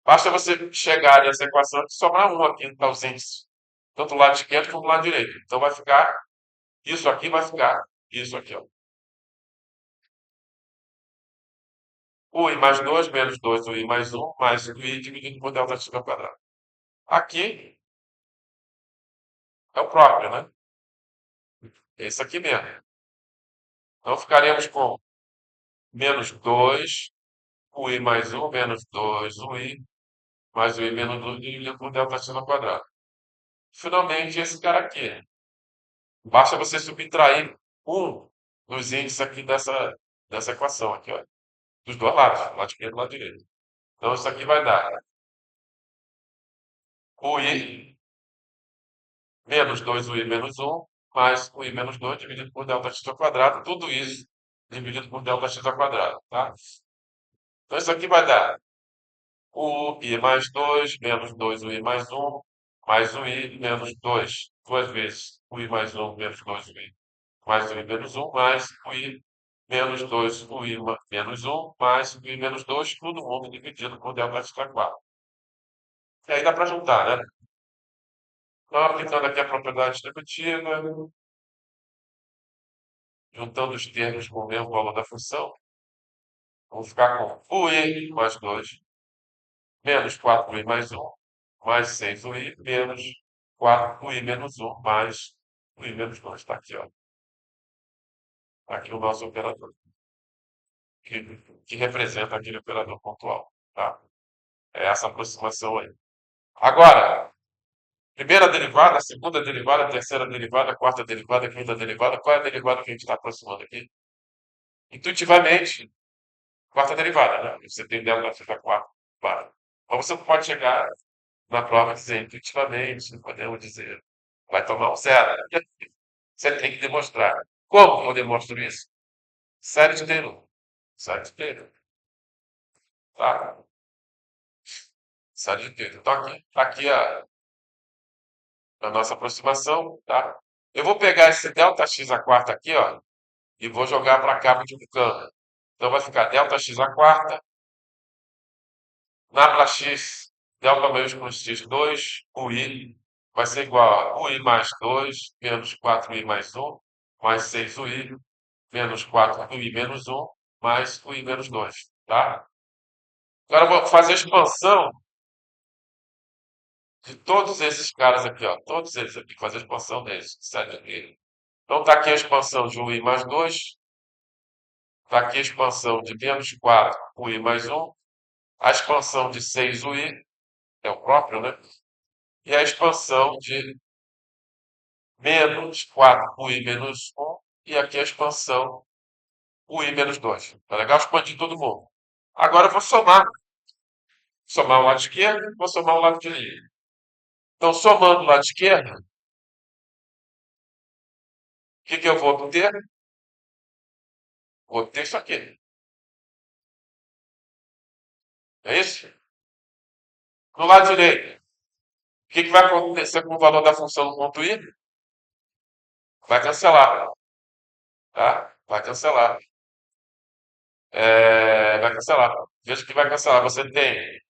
basta você chegar nessa equação e somar 1 aqui no ausente, tanto do lado esquerdo como do lado direito. Então vai ficar, isso aqui vai ficar, isso aqui, ó. Ui mais 2 menos 2 ui mais 1 mais ui dividido por delta x ao quadrado. Aqui é o próprio, né? Esse aqui mesmo. Então ficaremos com menos 2 ui mais 1 menos 2 ui mais ui menos 1 dividido por delta x ao quadrado. Finalmente, esse cara aqui. Basta você subtrair um dos índices aqui dessa equação aqui, ó. Dos dois lados, lado esquerdo e lado direito. Então, isso aqui vai dar ui menos 2ui menos 1 mais ui menos 2 dividido por delta x ao quadrado. Tudo isso dividido por delta x ao quadrado, tá? Então, isso aqui vai dar ui mais 2 menos 2ui mais 1 mais ui menos 2. Duas vezes ui mais 1 menos 2ui mais ui menos 1 mais ui menos 2 ui menos 1 mais ui menos 2, todo mundo dividido por delta x ao quadrado. E aí dá para juntar, né? Então, aplicando aqui a propriedade distributiva, juntando os termos com o mesmo valor da função, vamos ficar com ui mais 2 menos 4ui mais 1 mais 6ui menos 4ui menos 1 mais ui menos 2. Está aqui, ó. Aqui o nosso operador, que, que representa aquele operador pontual. Tá? É essa aproximação aí. Agora, Primeira derivada, segunda derivada, terceira derivada, quarta derivada, quinta derivada. Qual é a derivada que a gente está aproximando aqui? Intuitivamente, quarta derivada, né? Você tem delta x da quarta. Claro. Mas você não pode chegar na prova e dizer intuitivamente, não podemos dizer. Vai tomar um zero. Você tem que demonstrar. Como que eu demonstro isso? Série de Taylor. Série de Taylor. Tá? Série de Taylor. Então aqui a nossa aproximação, tá? Eu vou pegar esse delta x a quarta aqui, ó, e vou jogar para cá multiplicando. Então vai ficar delta x a quarta, na para x, delta maiúsculo x2, ui, vai ser igual a ui mais 2, menos 4ui mais 1, mais 6ui, menos 4ui menos 1, mais ui menos 2, tá? Agora eu vou fazer a expansão de todos esses caras aqui, ó. Todos eles aqui, fazer a expansão deles, sério aqui. Então está aqui a expansão de ui mais 2, está aqui a expansão de menos 4 ui mais 1, a expansão de 6 ui, é o próprio, né? E a expansão de menos 4 ui menos 1, e aqui a expansão ui menos 2. Tá legal? Expandi todo mundo. Agora eu vou somar. Somar o lado esquerdo, vou somar o lado direito. Então, somando o lado esquerdo, o que eu vou obter? Vou ter isso aqui. É isso? No lado direito, o que vai acontecer com o valor da função do ponto i? Vai cancelar, tá? Vai cancelar. Vai cancelar. Veja que vai cancelar. Você tem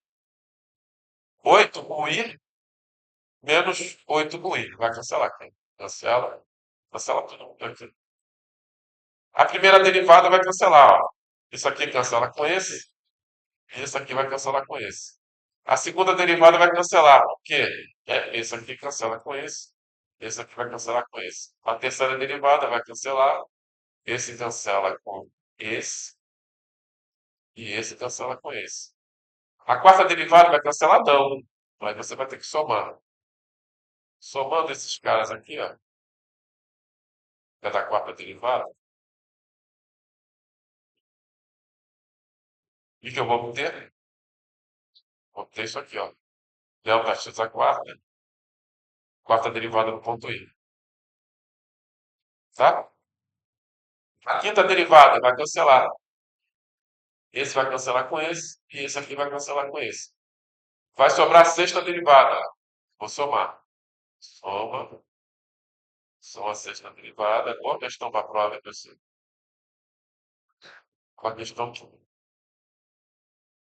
8 com i menos 8 com i. Vai cancelar aqui. Cancela. Cancela tudo. A primeira derivada vai cancelar. Ó. Isso aqui cancela com esse. E isso aqui vai cancelar com esse. A segunda derivada vai cancelar. Por quê? Esse aqui cancela com esse. Esse aqui vai cancelar com esse. A terceira derivada vai cancelar. Esse cancela com esse. E esse cancela com esse. A quarta derivada vai cancelar não. Aí você vai ter que somar. Somando esses caras aqui, ó, que é da quarta derivada, o que eu vou obter? Vou obter isso aqui, ó. Delta x a quarta, quarta derivada do ponto i. Tá? A quinta derivada vai cancelar. Esse vai cancelar com esse, e esse aqui vai cancelar com esse. Vai sobrar a sexta derivada. Vou somar. Soma. Soma a sexta derivada. Boa questão para a prova, pessoal. Com a questão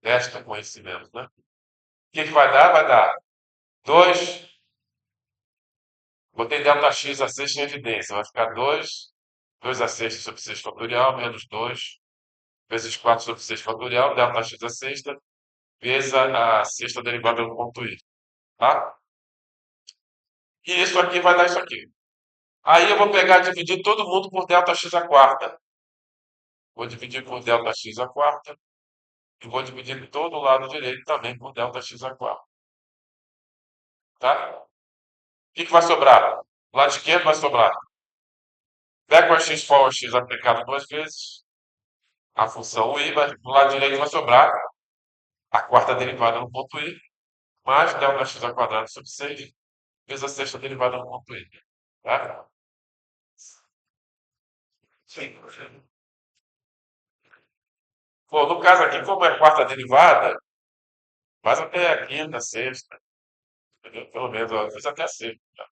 desta conhecimento, né? O que vai dar? Vai dar 2. Botei delta x a sexta em evidência. Vai ficar 2 a sexta sobre 6 fatorial, menos 2 vezes 4 sobre 6 fatorial, delta x a sexta, vezes a sexta derivada do ponto i. Tá? E isso aqui vai dar isso aqui. Aí eu vou pegar e dividir todo mundo por delta x a quarta. Vou dividir por delta x a quarta. E vou dividir todo o lado direito também por delta x a quarta. Tá? O que vai sobrar? O lado esquerdo vai sobrar Backward x forward x aplicado duas vezes. A função i, do lado direito vai sobrar a quarta derivada no ponto i, mais delta x ao quadrado sobre 6, vezes a sexta derivada no ponto i. Tá? Sim. Bom, no caso aqui, como é quarta derivada, mas até a quinta, sexta, entendeu? Pelo menos, às vezes até a sexta.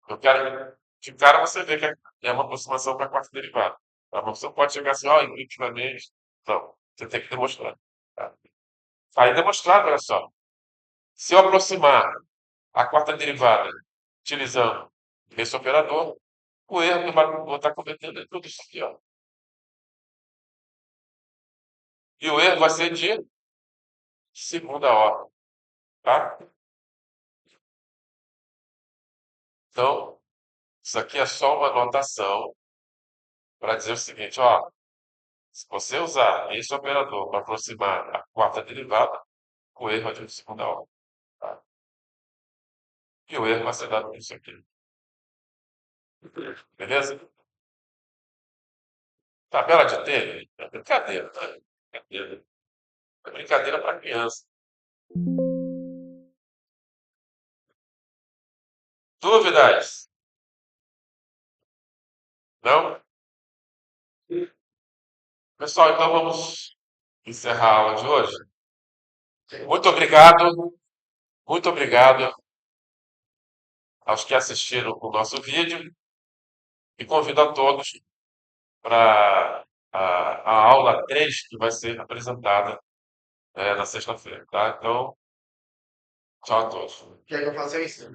Eu quero, de cara você vê que é uma aproximação para a quarta derivada. Tá? Mas você não pode chegar assim, ó, intuitivamente. Não, você tem que demonstrar. Tá? Aí demonstrado, olha só. Se eu aproximar a quarta derivada utilizando esse operador, o erro que eu vou estar cometendo é tudo isso aqui, ó. E o erro vai ser de segunda ordem, tá? Então, isso aqui é só uma anotação para dizer o seguinte, ó, se você usar esse operador para aproximar a quarta derivada, o erro é de segunda ordem, tá? E o erro vai ser dado nisso aqui. Beleza? Tabela de Taylor é brincadeira, tá? Brincadeira. É brincadeira para criança. Dúvidas? Não? Pessoal, então vamos encerrar a aula de hoje. Muito obrigado, muito obrigado aos que assistiram o nosso vídeo e convido a todos para a aula 3 que vai ser apresentada na sexta-feira, tá? Então, tchau a todos. Quer que eu faça isso?